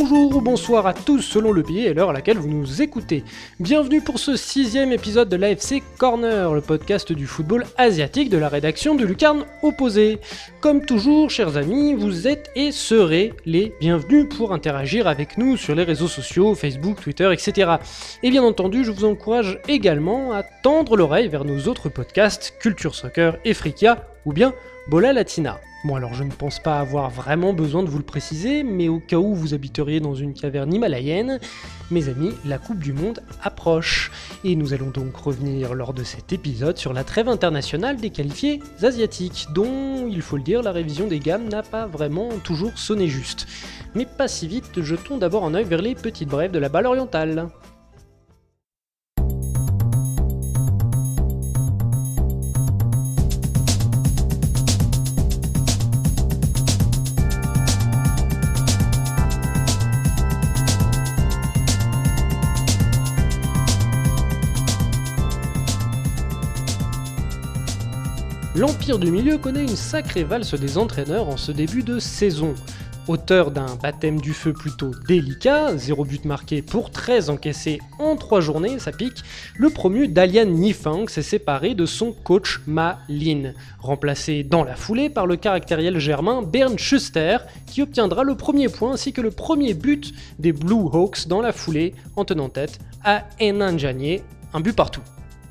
Bonjour ou bonsoir à tous selon le pays et l'heure à laquelle vous nous écoutez. Bienvenue pour ce 6e épisode de l'AFC Corner, le podcast du football asiatique de la rédaction de Lucarne Opposée. Comme toujours, chers amis, vous êtes et serez les bienvenus pour interagir avec nous sur les réseaux sociaux, Facebook, Twitter, etc. Et bien entendu, je vous encourage également à tendre l'oreille vers nos autres podcasts, Culture Soccer et Frikia, ou bien Bola Latina. Bon alors je ne pense pas avoir vraiment besoin de vous le préciser, mais au cas où vous habiteriez dans une caverne himalayenne, mes amis, la Coupe du Monde approche. Et nous allons donc revenir lors de cet épisode sur la trêve internationale des qualifiés asiatiques, dont, il faut le dire, la révision des gammes n'a pas vraiment toujours sonné juste. Mais pas si vite, jetons d'abord un œil vers les petites brèves de la balle orientale. L'Empire du Milieu connaît une sacrée valse des entraîneurs en ce début de saison. Auteur d'un baptême du feu plutôt délicat, 0 but marqué pour 13 encaissés en 3 journées, ça pique, le promu Dalian Nifang s'est séparé de son coach Ma Lin, remplacé dans la foulée par le caractériel germain Bernd Schuster, qui obtiendra le premier point ainsi que le premier but des Blue Hawks dans la foulée, en tenant tête à Henan Janier, un but partout.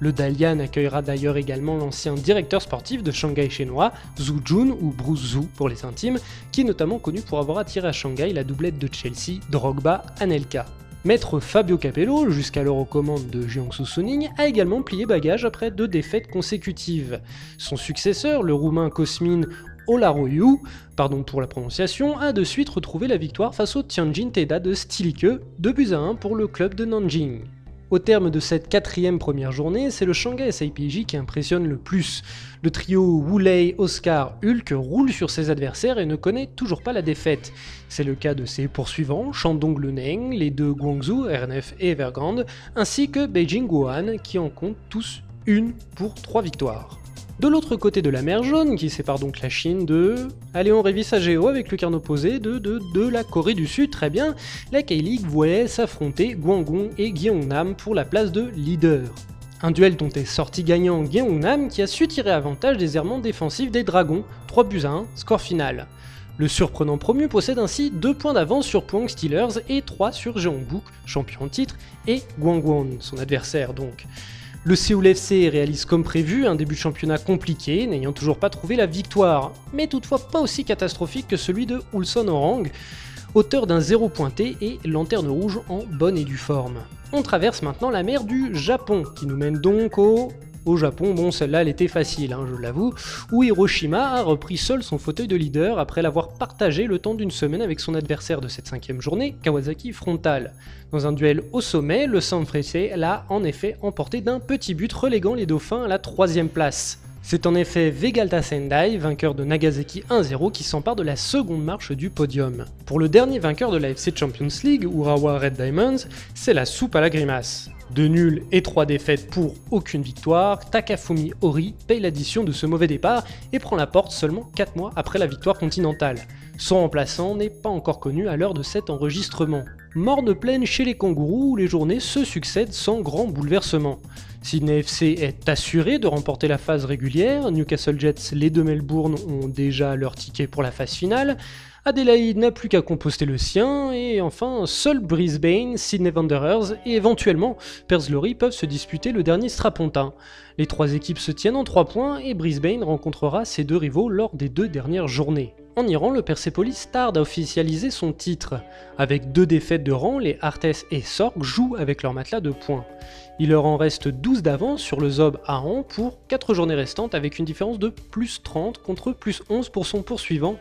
Le Dalian accueillera d'ailleurs également l'ancien directeur sportif de Shanghai chinois, Zhu Jun ou Bruce Zhu pour les intimes, qui est notamment connu pour avoir attiré à Shanghai la doublette de Chelsea, Drogba-Anelka. Maître Fabio Capello, jusqu'alors aux commandes de Jiangsu Suning, a également plié bagage après 2 défaites consécutives. Son successeur, le roumain Cosmin Olaroiu, pardon pour la prononciation, a de suite retrouvé la victoire face au Tianjin Teda de Stilike, 2-1 pour le club de Nanjing. Au terme de cette 4e première journée, c'est le Shanghai SIPJ qui impressionne le plus. Le trio Wu Lei, Oscar, Hulk roule sur ses adversaires et ne connaît toujours pas la défaite. C'est le cas de ses poursuivants, Shandong Luneng, les 2 Guangzhou, RNF et Evergrande, ainsi que Beijing Guoan qui en comptent tous une pour 3 victoires. De l'autre côté de la mer Jaune, qui sépare donc la Chine de... Allez, on révise à Géo avec le carnet opposé de la Corée du Sud, très bien. La K-League voyait s'affronter Gwangwon et Gyeongnam pour la place de leader. Un duel dont est sorti gagnant Gyeongnam qui a su tirer avantage des errements défensifs des Dragons, 3-1, score final. Le surprenant promu possède ainsi 2 points d'avance sur Pohang Steelers et 3 sur Jeonbuk, champion en titre, et Gwangwon, son adversaire donc. Le Séoul FC réalise comme prévu un début de championnat compliqué, n'ayant toujours pas trouvé la victoire, mais toutefois pas aussi catastrophique que celui de Ulsan Orang, auteur d'un 0 pointé et lanterne rouge en bonne et due forme. On traverse maintenant la mer du Japon, qui nous mène donc au Japon. Bon, celle-là elle était facile, je l'avoue, où Hiroshima a repris seul son fauteuil de leader après l'avoir partagé le temps d'une semaine avec son adversaire de cette 5e journée, Kawasaki Frontale. Dans un duel au sommet, le Sanfrecce l'a en effet emporté d'un petit but reléguant les Dauphins à la 3e place. C'est en effet Vegalta Sendai, vainqueur de Nagasaki 1-0, qui s'empare de la seconde marche du podium. Pour le dernier vainqueur de la FC Champions League, Urawa Red Diamonds, c'est la soupe à la grimace. 2 nuls et 3 défaites pour aucune victoire, Takafumi Ori paye l'addition de ce mauvais départ et prend la porte seulement 4 mois après la victoire continentale. Son remplaçant n'est pas encore connu à l'heure de cet enregistrement. Morne pleine chez les kangourous où les journées se succèdent sans grand bouleversement. Sydney FC est assuré de remporter la phase régulière, Newcastle Jets, les 2 Melbourne ont déjà leur ticket pour la phase finale, Adélaïde n'a plus qu'à composter le sien, et enfin, seuls Brisbane, Sydney Wanderers et éventuellement Perth Glory peuvent se disputer le dernier strapontin. Les 3 équipes se tiennent en 3 points et Brisbane rencontrera ses 2 rivaux lors des 2 dernières journées. En Iran, le Persepolis tarde à officialiser son titre. Avec 2 défaites de rang, les Artes et Sorg jouent avec leur matelas de points. Il leur en reste 12 d'avance sur le Zob Ahan pour 4 journées restantes avec une différence de plus 30 contre plus 11 pour son poursuivant.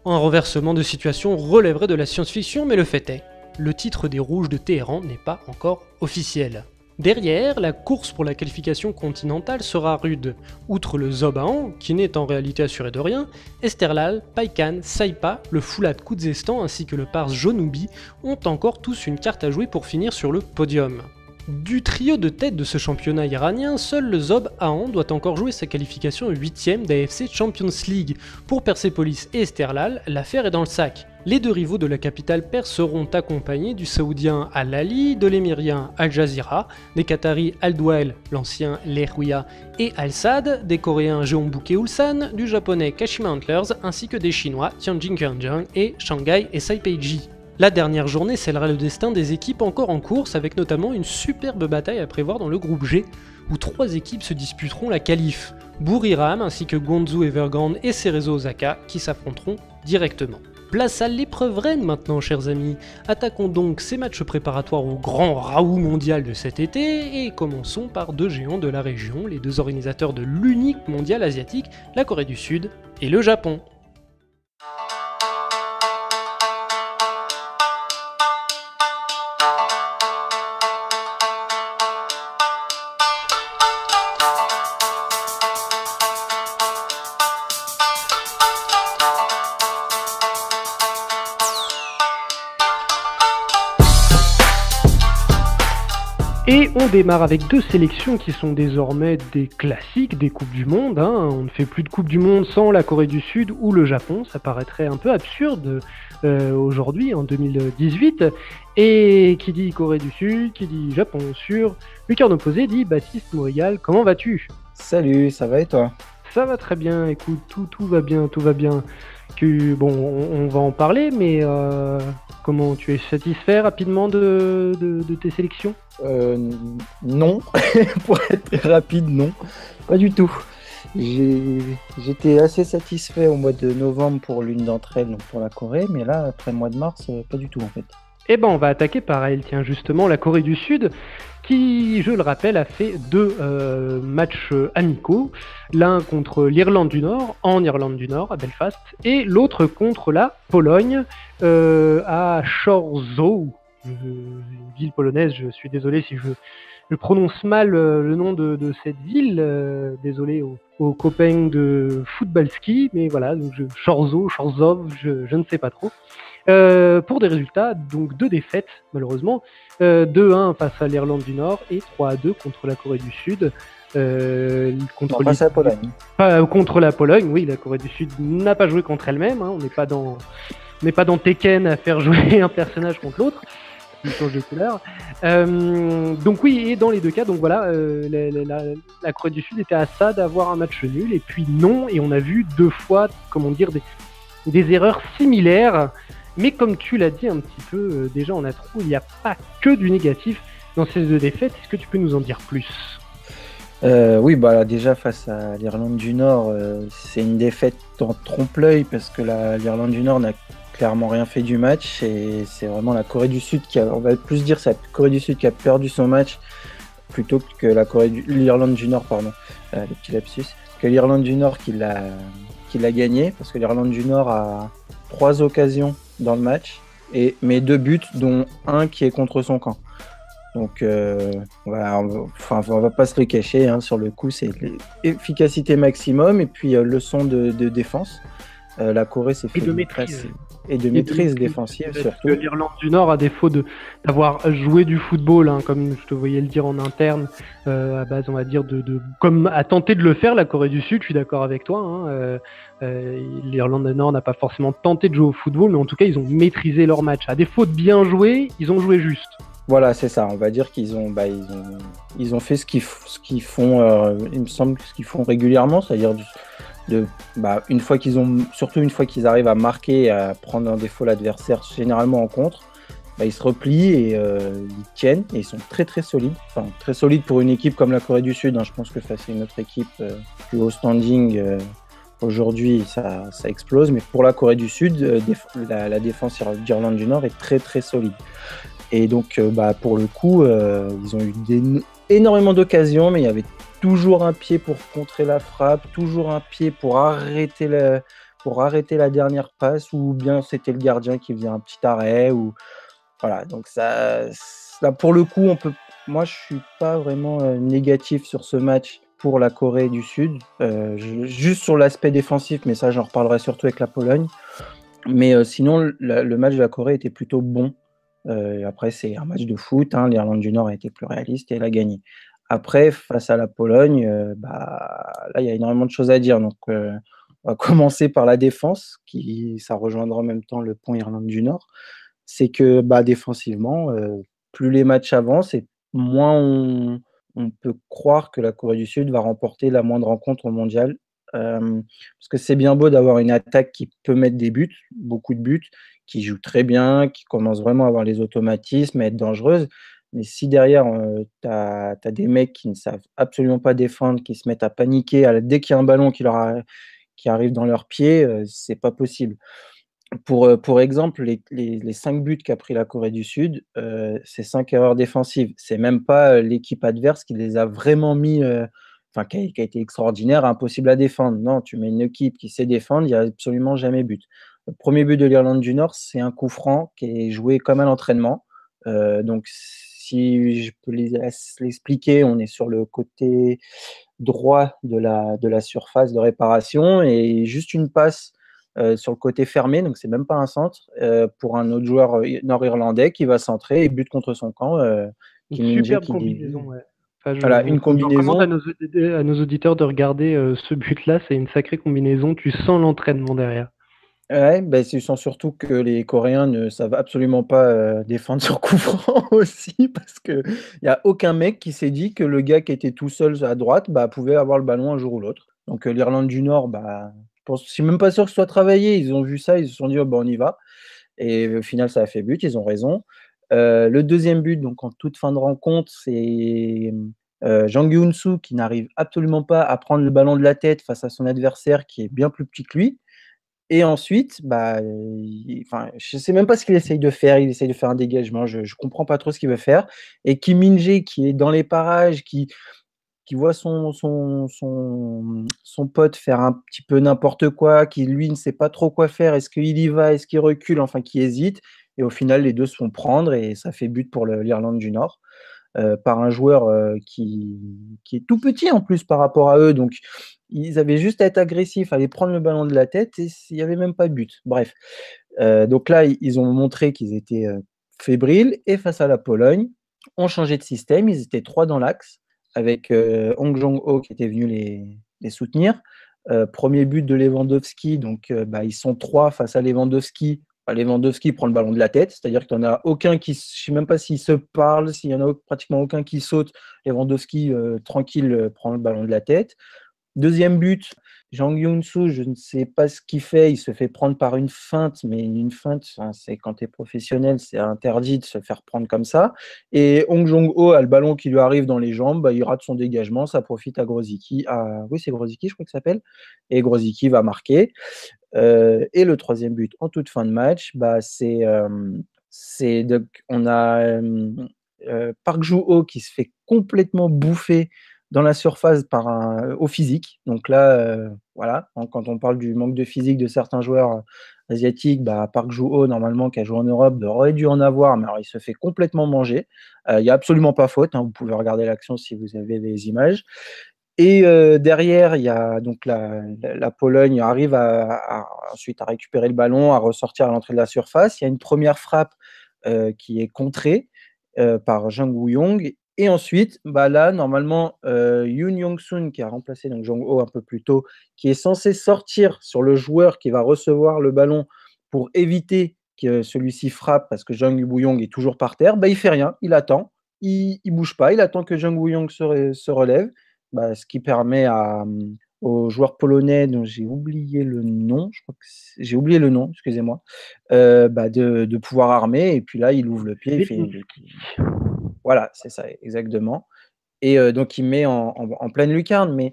Un renversement de situation relèverait de la science-fiction, mais le fait est, le titre des Rouges de Téhéran n'est pas encore officiel. Derrière, la course pour la qualification continentale sera rude. Outre le Zobahan, qui n'est en réalité assuré de rien, Esterlal, Paikan, Saipa, le Foulat Khuzestan ainsi que le Pars Jonoubi ont encore tous une carte à jouer pour finir sur le podium. Du trio de tête de ce championnat iranien, seul le Zob Ahan doit encore jouer sa qualification au 8ème d'AFC Champions League. Pour Persepolis et Esteghlal, l'affaire est dans le sac. Les deux rivaux de la capitale perse seront accompagnés du saoudien Al Ahly, de l'émirien Al Jazeera, des qataris Al Duhail, l'ancien Lehouya, et Al Sadd, des coréens Jeonbuk et Ulsan, du japonais Kashima Antlers, ainsi que des chinois Tianjin Quanjiang et Shanghai SIPG. La dernière journée scellera le destin des équipes encore en course, avec notamment une superbe bataille à prévoir dans le groupe G, où 3 équipes se disputeront la qualif. Buriram ainsi que Guangzhou Evergrande et Cerezo Osaka qui s'affronteront directement. Place à l'épreuve reine maintenant, chers amis. Attaquons donc ces matchs préparatoires au grand raout mondial de cet été et commençons par 2 géants de la région, les 2 organisateurs de l'unique mondial asiatique, la Corée du Sud et le Japon. Et on démarre avec 2 sélections qui sont désormais des classiques des Coupes du Monde. On ne fait plus de Coupe du Monde sans la Corée du Sud ou le Japon. Ça paraîtrait un peu absurde aujourd'hui, en 2018. Et qui dit Corée du Sud, qui dit Japon sur lucarne opposée, dit Baptiste Mourial. Comment vas-tu ? Salut, ça va et toi ? Ça va très bien, écoute, tout va bien, tout va bien. Bon, on va en parler, mais comment tu es satisfait rapidement de tes sélections ? Non, pour être très rapide, non, pas du tout. J'étais assez satisfait au mois de novembre pour l'une d'entre elles, donc pour la Corée, mais là, après le mois de mars, pas du tout en fait. Eh ben, on va attaquer par elle, tiens, justement, la Corée du Sud, qui, je le rappelle, a fait 2 matchs amicaux, l'un contre l'Irlande du Nord, en Irlande du Nord, à Belfast, et l'autre contre la Pologne, à Chorzów, une ville polonaise. Je suis désolé si je prononce mal le nom de cette ville, désolé aux copains de football ski, mais voilà, donc Chorzów, je ne sais pas trop. Pour des résultats, donc 2 défaites malheureusement, 2-1 face à l'Irlande du Nord et 3-2 contre la Corée du Sud. Contre la Pologne. Contre la Pologne, oui, la Corée du Sud n'a pas joué contre elle-même, on n'est pas dans Tekken à faire jouer un personnage contre l'autre, il change de couleur. Donc oui, et dans les 2 cas, donc voilà, la Corée du Sud était à ça d'avoir un match nul, et puis non, et on a vu 2 fois, comment dire, des erreurs similaires. Mais comme tu l'as dit un petit peu déjà en intro, il n'y a pas que du négatif dans ces 2 défaites. Est-ce que tu peux nous en dire plus ? Oui, bah déjà face à l'Irlande du Nord, c'est une défaite en trompe-l'œil parce que l'Irlande du Nord n'a clairement rien fait du match et c'est vraiment la Corée du Sud on va plus dire c'est la Corée du Sud qui a perdu son match plutôt que l'Irlande du Nord, pardon, le petit lapsus, que l'Irlande du Nord qui l'a gagné, parce que l'Irlande du Nord a 3 occasions dans le match, mais 2 buts, dont un qui est contre son camp. Donc, voilà, on va pas se le cacher, sur le coup, c'est l'efficacité maximum, et puis leçon de défense. La Corée s'est fait... Et de maîtrise défensive, surtout. L'Irlande du Nord, à défaut d'avoir joué du football, comme je te voyais le dire en interne, à base, on va dire, comme a tenté de le faire la Corée du Sud, je suis d'accord avec toi. L'Irlande du Nord n'a pas forcément tenté de jouer au football, mais en tout cas, ils ont maîtrisé leur match. À défaut de bien jouer, ils ont joué juste. Voilà, c'est ça. On va dire qu'ils ont fait ce qu'ils font, il me semble, ce qu'ils font régulièrement, c'est-à-dire une fois qu'ils arrivent à marquer et à prendre un défaut l'adversaire, généralement en contre, ils se replient et ils tiennent et ils sont très très solides. Enfin, très solides pour une équipe comme la Corée du Sud. Je pense que face à une autre équipe plus haut standing, aujourd'hui ça explose. Mais pour la Corée du Sud, la défense d'Irlande du Nord est très très solide. Et donc pour le coup, ils ont eu énormément d'occasions, mais il y avait toujours un pied pour contrer la frappe, toujours un pied pour arrêter la dernière passe, ou bien c'était le gardien qui faisait un petit arrêt. Voilà, donc ça, là pour le coup, moi je suis pas vraiment négatif sur ce match pour la Corée du Sud, juste sur l'aspect défensif, mais ça j'en reparlerai surtout avec la Pologne. Mais sinon, le match de la Corée était plutôt bon. Après, c'est un match de foot, hein, l'Irlande du Nord a été plus réaliste et elle a gagné. Après, face à la Pologne, là, il y a énormément de choses à dire. Donc, on va commencer par la défense, ça rejoindra en même temps le point Irlande du Nord. C'est que défensivement, plus les matchs avancent et moins on peut croire que la Corée du Sud va remporter la moindre rencontre au mondial. Parce que c'est bien beau d'avoir une attaque qui peut mettre des buts, beaucoup de buts, qui joue très bien, qui commence vraiment à avoir les automatismes, à être dangereuse. Mais si derrière, tu as des mecs qui ne savent absolument pas défendre, qui se mettent à paniquer dès qu'il y a un ballon qui arrive dans leurs pieds, c'est pas possible. Pour exemple, les 5 buts qu'a pris la Corée du Sud, c'est 5 erreurs défensives. C'est même pas l'équipe adverse qui les a vraiment mis, qui a été extraordinaire, impossible à défendre. Non, tu mets une équipe qui sait défendre, il n'y a absolument jamais but. Le premier but de l'Irlande du Nord, c'est un coup franc qui est joué comme à l'entraînement. Donc, si je peux l'expliquer, on est sur le côté droit de la surface de réparation et juste une passe sur le côté fermé, donc c'est même pas un centre, pour un autre joueur nord-irlandais qui va centrer et but contre son camp, Une Kim Min-jae superbe qui combinaison, dit ouais. Enfin, voilà, une je recommande combinaison. à nos auditeurs de regarder ce but-là, c'est une sacrée combinaison, tu sens l'entraînement derrière. Ouais, tu sens surtout que les Coréens ne savent absolument pas défendre sur coup franc aussi, parce qu'il n'y a aucun mec qui s'est dit que le gars qui était tout seul à droite pouvait avoir le ballon un jour ou l'autre. Donc l'Irlande du Nord, je suis même pas sûr que ce soit travaillé. Ils ont vu ça, ils se sont dit, oh, on y va. Et au final, ça a fait but, ils ont raison. Le deuxième but, donc en toute fin de rencontre, c'est Jang Hyun-soo qui n'arrive absolument pas à prendre le ballon de la tête face à son adversaire qui est bien plus petit que lui. Et ensuite, je ne sais même pas ce qu'il essaye de faire. Il essaye de faire un dégagement. Je ne comprends pas trop ce qu'il veut faire. Et Kim Min-jae, qui est dans les parages, qui voit son pote faire un petit peu n'importe quoi, qui lui ne sait pas trop quoi faire. Est-ce qu'il y va? Est-ce qu'il recule? Enfin, qui hésite. Et au final, les deux se font prendre et ça fait but pour l'Irlande du Nord. Par un joueur qui est tout petit en plus par rapport à eux. Donc, ils avaient juste à être agressifs, à aller prendre le ballon de la tête et il n'y avait même pas de but. Bref. Donc là, ils ont montré qu'ils étaient fébriles et face à la Pologne, ont changé de système. Ils étaient 3 dans l'axe avec Hong Jong-ho qui était venu les soutenir. Premier but de Lewandowski, donc ils sont 3 face à Lewandowski. Lewandowski prend le ballon de la tête, c'est-à-dire qu'il n'y en a aucun qui, je ne sais même pas s'ils se parlent, s'il n'y en a pratiquement aucun qui saute. Lewandowski, tranquille, prend le ballon de la tête. Deuxième but, Jang Hyun-soo, je ne sais pas ce qu'il fait, il se fait prendre par une feinte, mais une feinte, c'est quand tu es professionnel, c'est interdit de se faire prendre comme ça. Et Hong Jong-ho a le ballon qui lui arrive dans les jambes, il rate son dégagement, ça profite à Grosicki. Oui, c'est Grosicki, je crois qu'il s'appelle. Et Grosicki va marquer. Et le troisième but en toute fin de match, on a Park Joo-ho qui se fait complètement bouffer dans la surface au physique. Donc là, voilà, quand on parle du manque de physique de certains joueurs asiatiques, Park Joo-ho, normalement, qui a joué en Europe, aurait dû en avoir, mais alors il se fait complètement manger. Il n'y a absolument pas faute, hein, vous pouvez regarder l'action si vous avez les images. Et derrière, il y a donc la Pologne arrive ensuite à récupérer le ballon, à ressortir à l'entrée de la surface. Il y a une première frappe qui est contrée par Jang Woo-young. Et ensuite, là, normalement, Yoon Young-sun, qui a remplacé donc Jong-ho un peu plus tôt, qui est censé sortir sur le joueur qui va recevoir le ballon pour éviter que celui-ci frappe, parce que Jang Woo-young est toujours par terre, il fait rien, il attend, il bouge pas, il attend que Jang Woo-young se relève, ce qui permet au joueur polonais dont j'ai oublié le nom, j'ai oublié le nom, excusez-moi, de pouvoir armer, et puis là, il ouvre le pied, il fait... Voilà, c'est ça, exactement. Et donc, il met en pleine lucarne, mais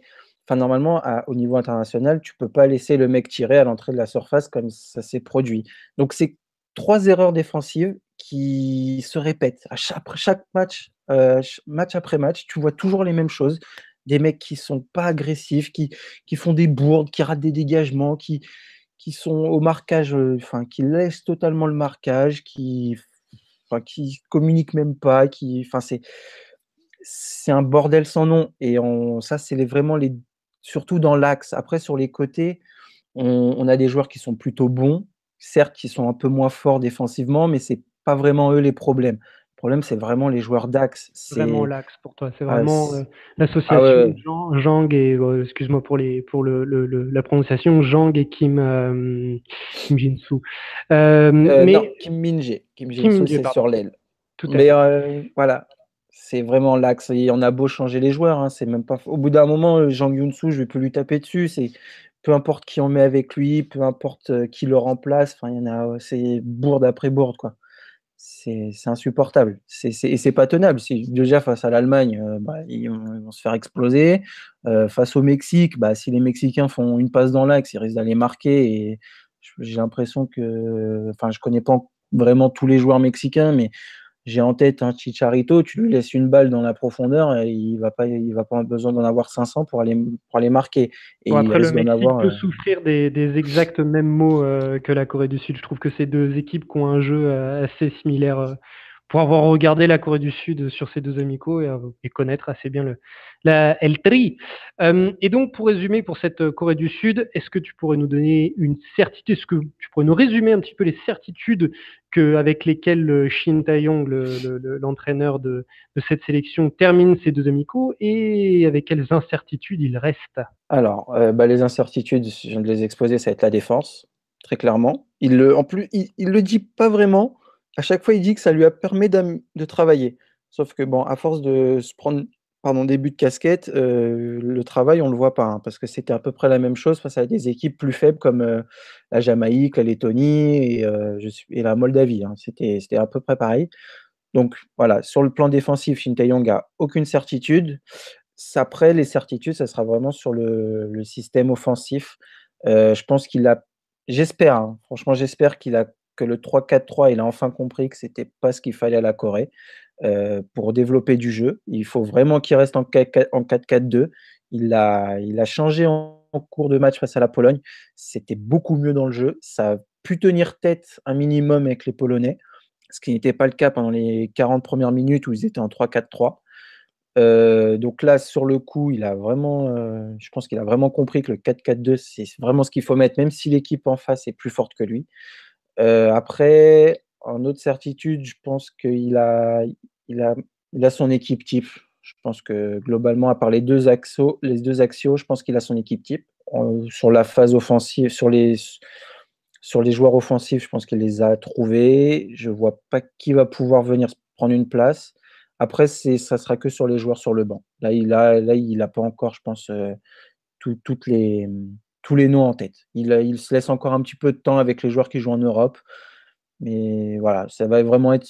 normalement, au niveau international, tu ne peux pas laisser le mec tirer à l'entrée de la surface comme ça s'est produit. Donc, c'est 3 erreurs défensives qui se répètent à chaque match, match après match. Tu vois toujours les mêmes choses. Des mecs qui ne sont pas agressifs, qui font des bourdes, qui ratent des dégagements, qui sont au marquage, qui laissent totalement le marquage, qui communiquent même pas, c'est un bordel sans nom. Et ça, c'est vraiment surtout dans l'axe. Après, sur les côtés, on a des joueurs qui sont plutôt bons, certes, qui sont un peu moins forts défensivement, mais c'est pas vraiment eux les problèmes. Le problème, c'est vraiment les joueurs d'axe. Vraiment l'axe pour toi, c'est Ah, vraiment, ah ouais, l'association ouais. Zhang et excuse-moi pour la prononciation, Zhang et Kim Jin-soo. Non, Mais Kim Kim Min-soo, Min-jae, c'est pardon, sur l'aile. tout à Mais fait. voilà, c'est vraiment l'axe. Et on a beau changer les joueurs, hein, c'est même pas. Au bout d'un moment, Jang Yoon-soo, je vais plus lui taper dessus. C'est peu importe qui on met avec lui, peu importe qui le remplace. Enfin, il y en a, c'est bourde après bourde, quoi. C'est insupportable. Et c'est pas tenable. Déjà face à l'Allemagne, ils vont se faire exploser. Face au Mexique, bah, si les Mexicains font une passe dans l'axe, ils risquent d'aller marquer. Et j'ai l'impression que, enfin, je connais pas vraiment tous les joueurs mexicains, mais j'ai en tête un Chicharito, tu lui laisses une balle dans la profondeur et il va pas avoir besoin d'en avoir 500 pour aller marquer. Et Bon, il après, le risque d'en Mexique avoir. peut souffrir des exacts mêmes mots que la Corée du Sud. Je trouve que c'est deux équipes qui ont un jeu assez similaire. Pour avoir regardé la Corée du Sud sur ces deux amicaux et connaître assez bien El Tri. Et donc, pour résumer, pour cette Corée du Sud, est-ce que tu pourrais nous donner une certitude, est-ce que tu pourrais nous résumer un petit peu les certitudes avec lesquelles Shin Tae-yong, l'entraîneur de cette sélection, termine ces deux amicaux et avec quelles incertitudes il reste? Alors, les incertitudes, je viens de les exposer, ça va être la défense, très clairement. En plus, il le dit pas vraiment. À chaque fois, il dit que ça lui a permis de travailler. Sauf que bon, à force de se prendre, pardon, des buts de casquette, le travail, on le voit pas, hein, parce que c'était à peu près la même chose face à des équipes plus faibles comme la Jamaïque, la Lettonie et la Moldavie, hein. C'était à peu près pareil. Donc voilà, sur le plan défensif, Shin Tae-yong a aucune certitude. Après, les certitudes, ça sera vraiment sur le système offensif. Je pense qu'il a j'espère, hein, franchement, j'espère que le 3-4-3, il a enfin compris que c'était pas ce qu'il fallait à la Corée, pour développer du jeu. Il faut vraiment qu'il reste en 4-4-2. Il a changé en cours de match face à la Pologne. C'était beaucoup mieux dans le jeu. Ça a pu tenir tête un minimum avec les Polonais, ce qui n'était pas le cas pendant les 40 premières minutes où ils étaient en 3-4-3. Donc là, sur le coup, je pense qu'il a vraiment compris que le 4-4-2, c'est vraiment ce qu'il faut mettre, même si l'équipe en face est plus forte que lui. Après, en autre certitude, je pense il a, il a son équipe type. Je pense que globalement, à part les deux axiaux, je pense qu'il a son équipe type. Sur la phase offensive, sur les joueurs offensifs, je pense qu'il les a trouvés. Je vois pas qui va pouvoir venir prendre une place. Après, ça sera que sur les joueurs sur le banc. Là, il a pas encore, je pense, tout- toutes les, tous les noms en tête. Il se laisse encore un petit peu de temps avec les joueurs qui jouent en Europe. Mais voilà, ça va vraiment être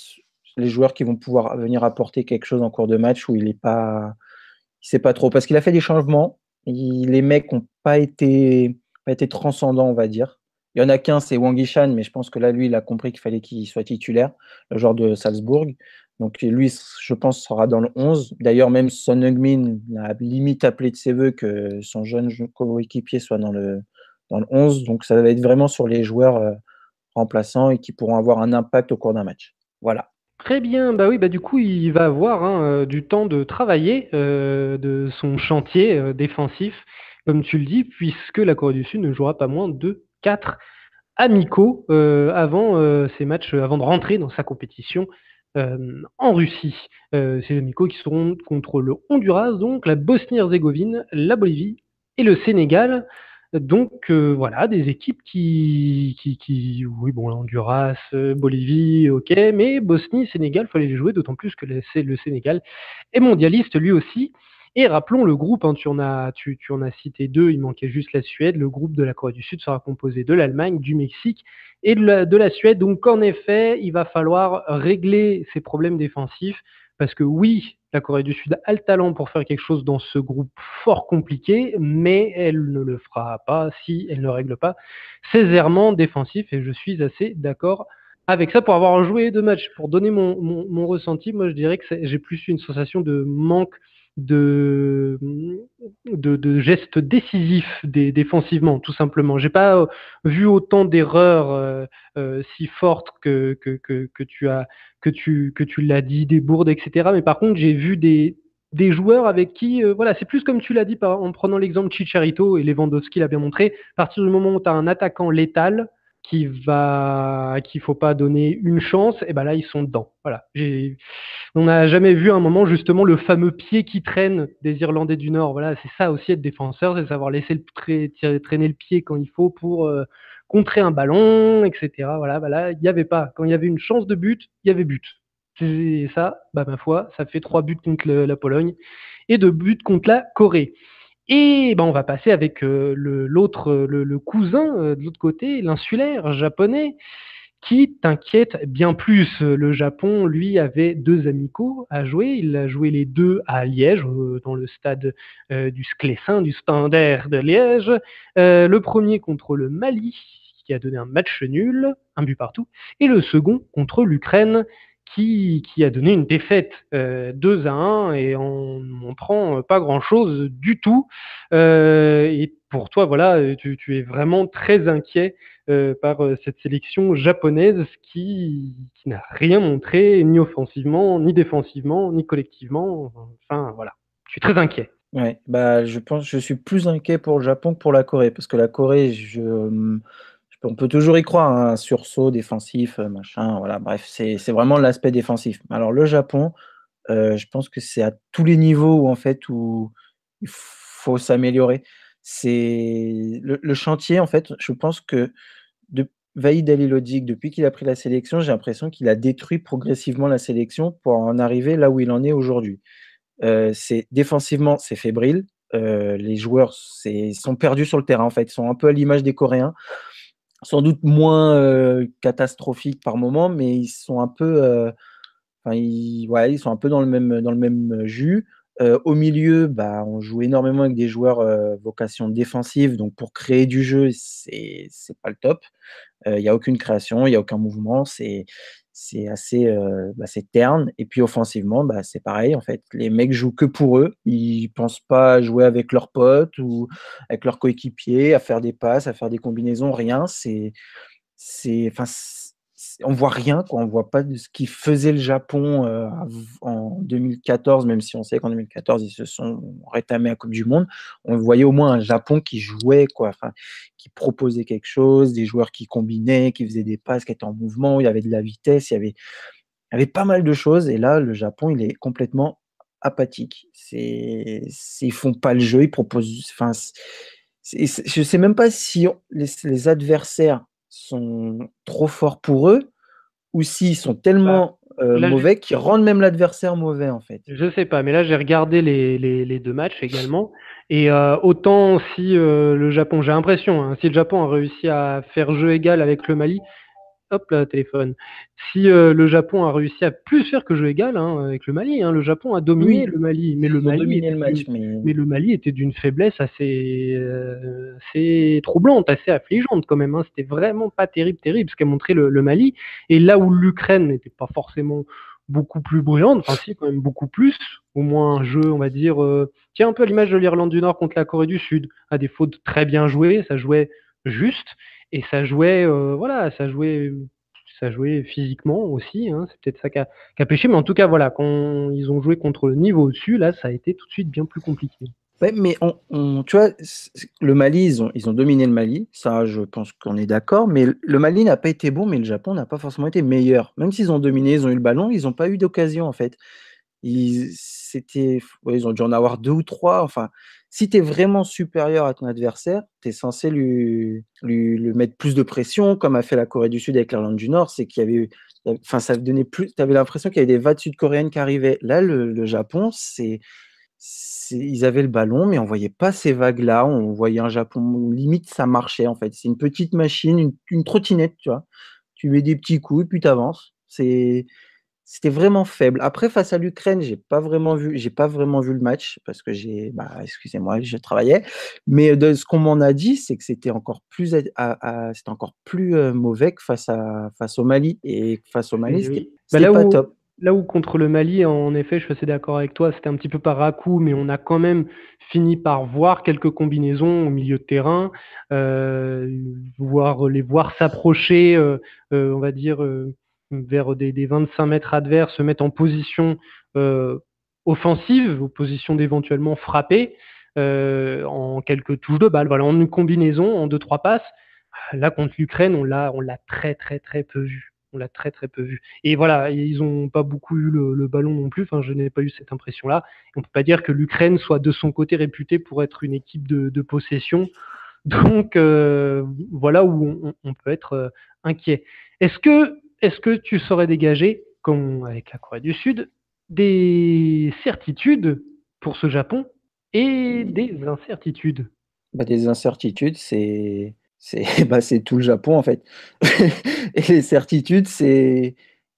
les joueurs qui vont pouvoir venir apporter quelque chose en cours de match où il sait pas trop. Parce qu'il a fait des changements. Les mecs n'ont pas été transcendants, on va dire. Il y en a qu'un, c'est Wang Yishan, mais je pense que là, lui, il a compris qu'il fallait qu'il soit titulaire, le joueur de Salzbourg. Donc lui, je pense, sera dans le 11. D'ailleurs, même Son Heung-min a limite appelé de ses voeux que son jeune coéquipier soit dans le 11. Donc ça va être vraiment sur les joueurs remplaçants et qui pourront avoir un impact au cours d'un match. Voilà. Très bien, bah oui, bah du coup, il va avoir du temps de travailler de son chantier défensif, comme tu le dis, puisque la Corée du Sud ne jouera pas moins de 4 amicaux avant ces matchs, avant de rentrer dans sa compétition en Russie. Ces amicaux qui seront contre le Honduras, donc la Bosnie-Herzégovine, la Bolivie et le Sénégal. Donc voilà, des équipes oui, bon, Honduras, Bolivie, ok, mais Bosnie, Sénégal, fallait les jouer, d'autant plus que le Sénégal est mondialiste lui aussi. Et rappelons le groupe, hein, tu en as cité deux, il manquait juste la Suède. Le groupe de la Corée du Sud sera composé de l'Allemagne, du Mexique et de la Suède. Donc en effet, il va falloir régler ces problèmes défensifs parce que oui, la Corée du Sud a le talent pour faire quelque chose dans ce groupe fort compliqué, mais elle ne le fera pas si elle ne règle pas ses errements défensifs. Et je suis assez d'accord avec ça. Pour avoir joué deux matchs, pour donner mon ressenti, moi je dirais que j'ai plus une sensation de manque de, de gestes décisifs défensivement, tout simplement. J'ai pas vu autant d'erreurs si fortes que tu l'as dit, des bourdes, etc. Mais par contre, j'ai vu des joueurs avec qui, voilà, c'est plus comme tu l'as dit en prenant l'exemple Chicharito et Lewandowski l'a bien montré. À partir du moment où tu as un attaquant létal, qu'il faut pas donner une chance, et ben là ils sont dedans. Voilà. On n'a jamais vu à un moment justement le fameux pied qui traîne des Irlandais du Nord. Voilà, c'est ça aussi être défenseur, c'est savoir laisser traîner le pied quand il faut pour contrer un ballon, etc. Voilà, bah là, il n'y avait pas. Quand il y avait une chance de but, il y avait but. Et ça, bah, ma foi, ça fait 3 buts contre la Pologne et 2 buts contre la Corée. Et ben, on va passer avec le cousin de l'autre côté, l'insulaire japonais, qui t'inquiète bien plus. Le Japon, lui, avait 2 amicaux à jouer. Il a joué les 2 à Liège, dans le stade du Sclessin, du Standard de Liège. Le premier contre le Mali, qui a donné un match nul, un but partout, et le second contre l'Ukraine, qui a donné une défaite 2-1 et en montrant pas grand-chose du tout. Et pour toi, voilà, tu es vraiment très inquiet par cette sélection japonaise qui n'a rien montré, ni offensivement, ni défensivement, ni collectivement. Enfin, voilà. Je suis très inquiet. Ouais, bah, je pense que je suis plus inquiet pour le Japon que pour la Corée, parce que la Corée, on peut toujours y croire, hein, un sursaut défensif, machin, voilà, bref, c'est vraiment l'aspect défensif. Alors le Japon, je pense que c'est à tous les niveaux où en fait où il faut s'améliorer. C'est le chantier en fait, je pense que de Vahid Halilhodžić, depuis qu'il a pris la sélection, j'ai l'impression qu'il a détruit progressivement la sélection pour en arriver là où il en est aujourd'hui. C'est défensivement, c'est fébrile. Les joueurs sont perdus sur le terrain en fait, ils sont un peu à l'image des Coréens, sans doute moins catastrophiques par moment, mais ils sont un peu enfin, ils sont un peu dans le même jus. Au milieu, bah, on joue énormément avec des joueurs vocation défensive, donc pour créer du jeu, c'est pas le top. Il y a aucune création, il y a aucun mouvement, c'est assez, bah, c'est terne et puis offensivement, bah, c'est pareil en fait. Les mecs jouent que pour eux, ils pensent pas à jouer avec leurs potes ou avec leurs coéquipiers, à faire des passes, à faire des combinaisons, rien. Enfin, on voit rien, quoi. On voit pas de ce qui faisait le Japon en 2014, même si on sait qu'en 2014 ils se sont rétamés à la Coupe du Monde. On voyait au moins un Japon qui jouait, quoi. Enfin, qui proposait quelque chose, des joueurs qui combinaient, qui faisaient des passes, qui étaient en mouvement, il y avait de la vitesse, il y avait pas mal de choses. Et là, le Japon, il est complètement apathique. Ils font pas le jeu, ils proposent. Enfin, je sais même pas si les adversaires sont trop forts pour eux ou s'ils sont Bah, tellement là, mauvais qu'ils rendent même l'adversaire mauvais en fait. je sais pas, mais là j'ai regardé les 2 matchs également. Et autant si le Japon, j'ai l'impression, hein, si le Japon a réussi à faire jeu égal avec le Mali, hop là, téléphone. Si le Japon a réussi à plus faire que jeu égal, hein, avec le Mali, hein, le Japon a dominé Oui, le Mali, mais le ils ont Mali dominé était le match, mais mais le Mali était d'une faiblesse assez troublante, assez affligeante quand même. Hein. C'était vraiment pas terrible, terrible ce qu'a montré le Mali. Et là où l'Ukraine n'était pas forcément beaucoup plus bruyante, enfin si quand même beaucoup plus, au moins un jeu, on va dire, tiens un peu à l'image de l'Irlande du Nord contre la Corée du Sud, à des fautes très bien jouées, ça jouait juste. Et ça jouait physiquement aussi, hein, c'est peut-être ça qui a pêché, mais en tout cas, voilà, quand ils ont joué contre le niveau au-dessus, là, ça a été tout de suite bien plus compliqué. ouais, mais tu vois, le Mali, ils ont dominé le Mali, ça, je pense qu'on est d'accord. Mais le Mali n'a pas été bon, mais le Japon n'a pas forcément été meilleur. Même s'ils ont dominé, ils ont eu le ballon, ils n'ont pas eu d'occasion en fait. Ouais, ils ont dû en avoir 2 ou 3. Enfin, si tu es vraiment supérieur à ton adversaire, tu es censé lui mettre plus de pression, comme a fait la Corée du Sud avec l'Irlande du Nord. C'est qu'il y avait, enfin, ça donnait plus. Tu avais l'impression qu'il y avait des vagues sud-coréennes qui arrivaient. Là, le Japon, ils avaient le ballon, mais on voyait pas ces vagues-là. On voyait un Japon, limite, ça marchait en fait. C'est une petite machine, une trottinette, tu vois. Tu mets des petits coups et puis tu avances. C'était vraiment faible. Après, face à l'Ukraine, j'ai pas vraiment vu le match parce que excusez-moi, je travaillais. Mais de ce qu'on m'en a dit, c'est que c'était encore plus, c'était encore plus mauvais que face au Mali. Et face au Mali, Et oui. Bah, c'était pas top. là où contre le Mali, en effet, je suis assez d'accord avec toi, c'était un petit peu par à-coup, mais on a quand même fini par voir quelques combinaisons au milieu de terrain, les voir s'approcher, on va dire, vers des 25 mètres adverses, se mettre en position euh, offensive, aux positions d'éventuellement frapper en quelques touches de balle, voilà, en une combinaison, en deux, trois passes. là, contre l'Ukraine, on l'a très, très, très peu vu. On l'a très, très peu vu. Et voilà, ils n'ont pas beaucoup eu le ballon non plus. Enfin, je n'ai pas eu cette impression-là. On ne peut pas dire que l'Ukraine soit de son côté réputée pour être une équipe de possession. Donc, voilà où on peut être inquiet. Est-ce que tu saurais dégager, comme avec la Corée du Sud, des certitudes pour ce Japon et des incertitudes? Des incertitudes, c'est tout le Japon, en fait. Et les certitudes, c'est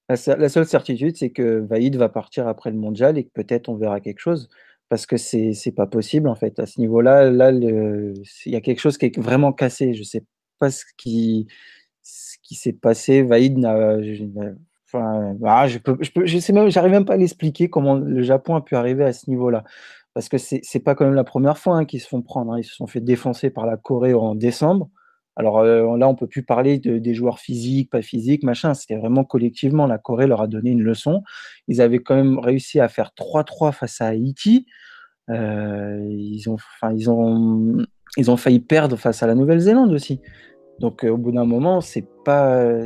la seule certitude, c'est que Vaïd va partir après le mondial et que peut-être on verra quelque chose. Parce que c'est pas possible, en fait. À ce niveau-là, il y a quelque chose qui est vraiment cassé. Je sais pas ce qui s'est passé. Vaïd enfin, je sais même, j'arrive même pas à l'expliquer comment le Japon a pu arriver à ce niveau-là. Parce que c'est pas quand même la première fois, hein, qu'ils se font prendre, hein. Ils se sont fait défoncer par la Corée en décembre. Alors, là, on peut plus parler des joueurs physiques, pas physiques, machin. C'était vraiment collectivement. La Corée leur a donné une leçon. Ils avaient quand même réussi à faire 3-3 face à Haïti. Ils ont failli perdre face à la Nouvelle-Zélande aussi. Donc, au bout d'un moment, c'est pas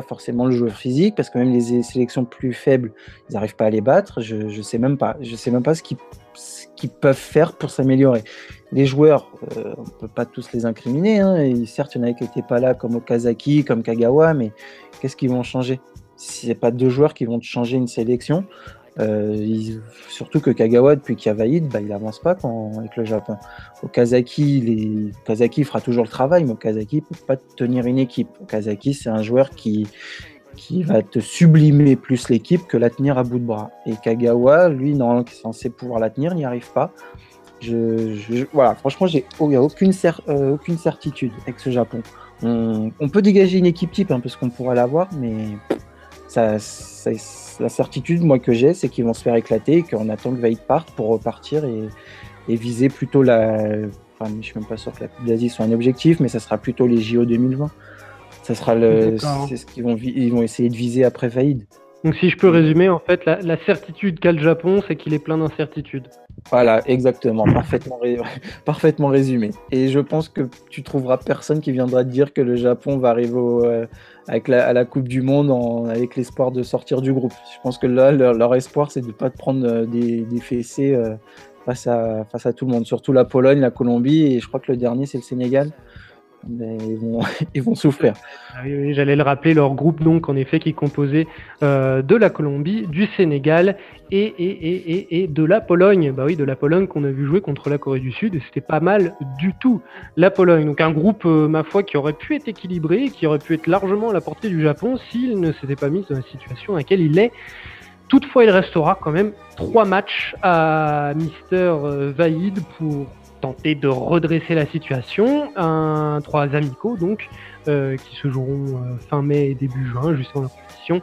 forcément le joueur physique, parce que même les sélections plus faibles, ils n'arrivent pas à les battre. Je sais même pas ce qu'ils peuvent faire pour s'améliorer. Les joueurs, on peut pas tous les incriminer, hein. Et certes, il y en a qui n'étaient pas là, comme Okazaki, comme Kagawa, mais qu'est-ce qu'ils vont changer? Si c'est pas deux joueurs qui vont changer une sélection, surtout que Kagawa, depuis qu'il y a Vaïd, il avance pas avec le Japon. Okazaki fera toujours le travail, mais Okazaki peut pas tenir une équipe. Okazaki, c'est un joueur qui va te sublimer plus l'équipe que la tenir à bout de bras. Et Kagawa, lui, normalement, qui est censé pouvoir la tenir, n'y arrive pas. Voilà, franchement, il n'y a aucune certitude avec ce Japon. On peut dégager une équipe type, hein, parce qu'on pourra l'avoir, mais la certitude, moi, que j'ai, c'est qu'ils vont se faire éclater et qu'on attend que Vaïd parte pour repartir et viser plutôt enfin, je suis même pas sûr que la Coupe d'Asie soit un objectif, mais ça sera plutôt les JO 2020. C'est ce ils vont essayer de viser après Vaïd. Donc, si je peux résumer, en fait, la certitude qu'a le Japon, c'est qu'il est plein d'incertitudes. Voilà, exactement, parfaitement résumé. Et je pense que tu trouveras personne qui viendra te dire que le Japon va arriver à la Coupe du Monde avec l'espoir de sortir du groupe. Je pense que là, leur espoir, c'est de ne pas te prendre des fessées face à tout le monde, surtout la Pologne, la Colombie, et je crois que le dernier, c'est le Sénégal. Mais ils vont souffrir. Oui, j'allais le rappeler, leur groupe, donc, en effet, qui est composé de la Colombie, du Sénégal et de la Pologne. Bah oui, de la Pologne qu'on a vu jouer contre la Corée du Sud, et c'était pas mal du tout, la Pologne. Donc un groupe, ma foi, qui aurait pu être équilibré, qui aurait pu être largement à la portée du Japon s'il ne s'était pas mis dans la situation dans laquelle il est. Toutefois, il restera quand même 3 matchs à Mister Vaïd pour tenter de redresser la situation. 3 amicaux, donc, qui se joueront fin mai et début juin, juste avant la compétition.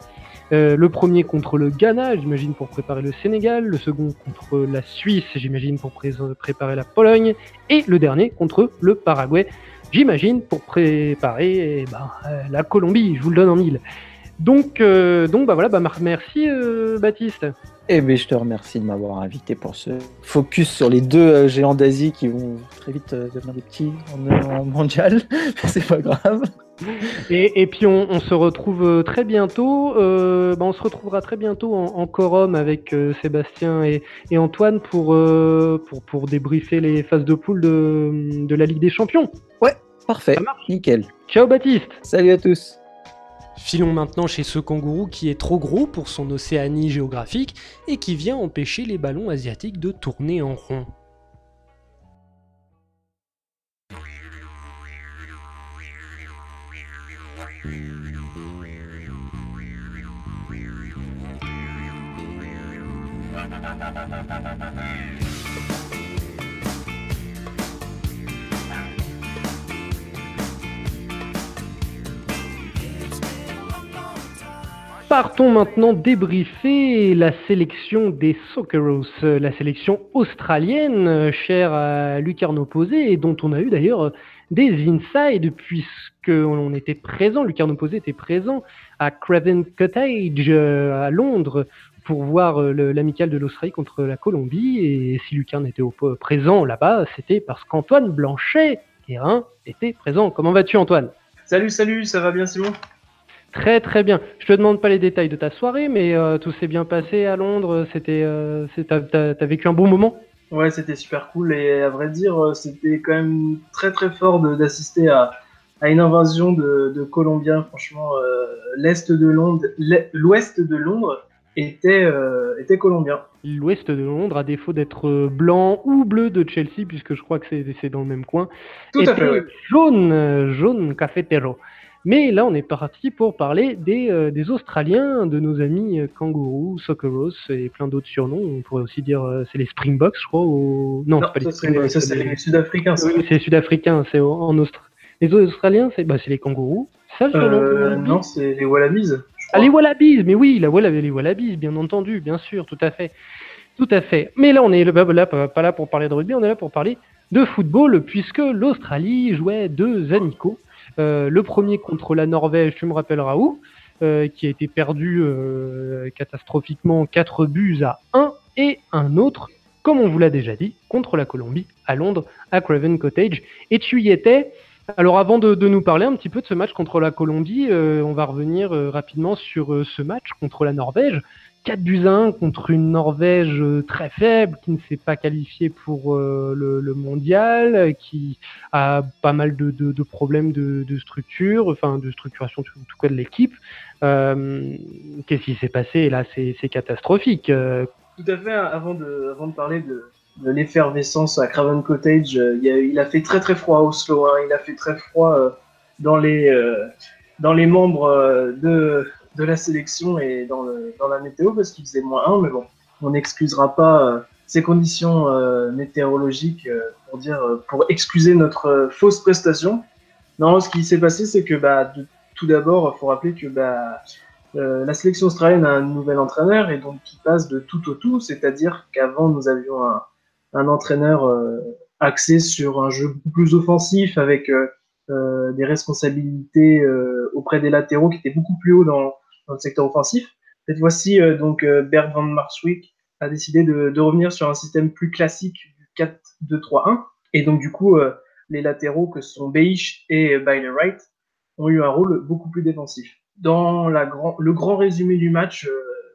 Le premier contre le Ghana, j'imagine, pour préparer le Sénégal. Le second contre la Suisse, j'imagine, pour préparer la Pologne. Et le dernier contre le Paraguay, j'imagine, pour préparer la Colombie. Je vous le donne en mille. Donc voilà, merci Baptiste. Eh bien, je te remercie de m'avoir invité pour ce focus sur les 2 géants d'Asie qui vont très vite devenir des petits en mondial. C'est pas grave. Et puis on se retrouve très bientôt. On se retrouvera très bientôt en quorum avec Sébastien et Antoine pour débriefer les phases de poule de la Ligue des Champions. Ouais, parfait, nickel. Ciao Baptiste. Salut à tous. Filons maintenant chez ce kangourou qui est trop gros pour son océanie géographique et qui vient empêcher les ballons asiatiques de tourner en rond. Partons maintenant débriefer la sélection des Socceroos, la sélection australienne chère à Lucarno Posé et dont on a eu d'ailleurs des insides puisqu'on était présent, Lucarno Posé était présent à Craven Cottage à Londres pour voir l'amicale de l'Australie contre la Colombie, et si Lucarne était présent là-bas, c'était parce qu'Antoine Blanchet terrain était présent. Comment vas-tu, Antoine? Salut, ça va bien Simon? Très très bien. Je te demande pas les détails de ta soirée, mais tout s'est bien passé à Londres. T'as vécu un bon moment? Ouais, c'était super cool et à vrai dire, c'était quand même très très fort d'assister à une invasion de Colombiens. Franchement, l'ouest de Londres était colombien. L'ouest de Londres, à défaut d'être blanc ou bleu de Chelsea, puisque je crois que c'est dans le même coin, Tout à fait, ouais. était jaune cafetero. Mais là, on est parti pour parler des Australiens, de nos amis Kangourous, Socceroos et plein d'autres surnoms. On pourrait aussi dire c'est les Springboks, je crois. Non, Non, c'est pas les ça Springboks. c'est les Sud-Africains. Ça. Oui, c'est les Sud-Africains, c'est en Australie. Les Australiens, c'est les Kangourous. C'est ça le surnom de rugby? Non, c'est les Wallabies, je Ah, crois. les Wallabies, mais oui, les Wallabies, bien entendu, bien sûr, tout à fait. Tout à fait. Mais là, on est pas là pour parler de rugby, on est là pour parler de football, puisque l'Australie jouait deux amicaux. Le premier contre la Norvège, tu me rappelleras où, qui a été perdu catastrophiquement 4-1, et un autre, comme on vous l'a déjà dit, contre la Colombie, à Londres, à Craven Cottage. Et tu y étais. Alors avant de nous parler un petit peu de ce match contre la Colombie, on va revenir rapidement sur ce match contre la Norvège. 4-1 contre une Norvège très faible, qui ne s'est pas qualifiée pour le mondial, qui a pas mal de problèmes de structure, enfin de structuration en tout cas de l'équipe. Qu'est-ce qui s'est passé? Et là, c'est catastrophique. Tout à fait. Avant de parler de l'effervescence à Craven Cottage, il a fait très très froid à Oslo. Hein. Il a fait très froid dans les membres de la sélection et dans la météo parce qu'il faisait -1, mais bon, on n'excusera pas ces conditions météorologiques pour excuser notre fausse prestation. Non, ce qui s'est passé, c'est que tout d'abord, il faut rappeler que la sélection australienne a un nouvel entraîneur et donc qui passe de tout au tout, c'est-à-dire qu'avant nous avions un entraîneur axé sur un jeu beaucoup plus offensif avec des responsabilités auprès des latéraux qui étaient beaucoup plus hauts dans le secteur offensif. Cette fois-ci, Bert van Marwijk a décidé de revenir sur un système plus classique du 4-2-3-1. Et donc, du coup, les latéraux que sont Beich et Bailey Wright ont eu un rôle beaucoup plus défensif. Dans le grand résumé du match,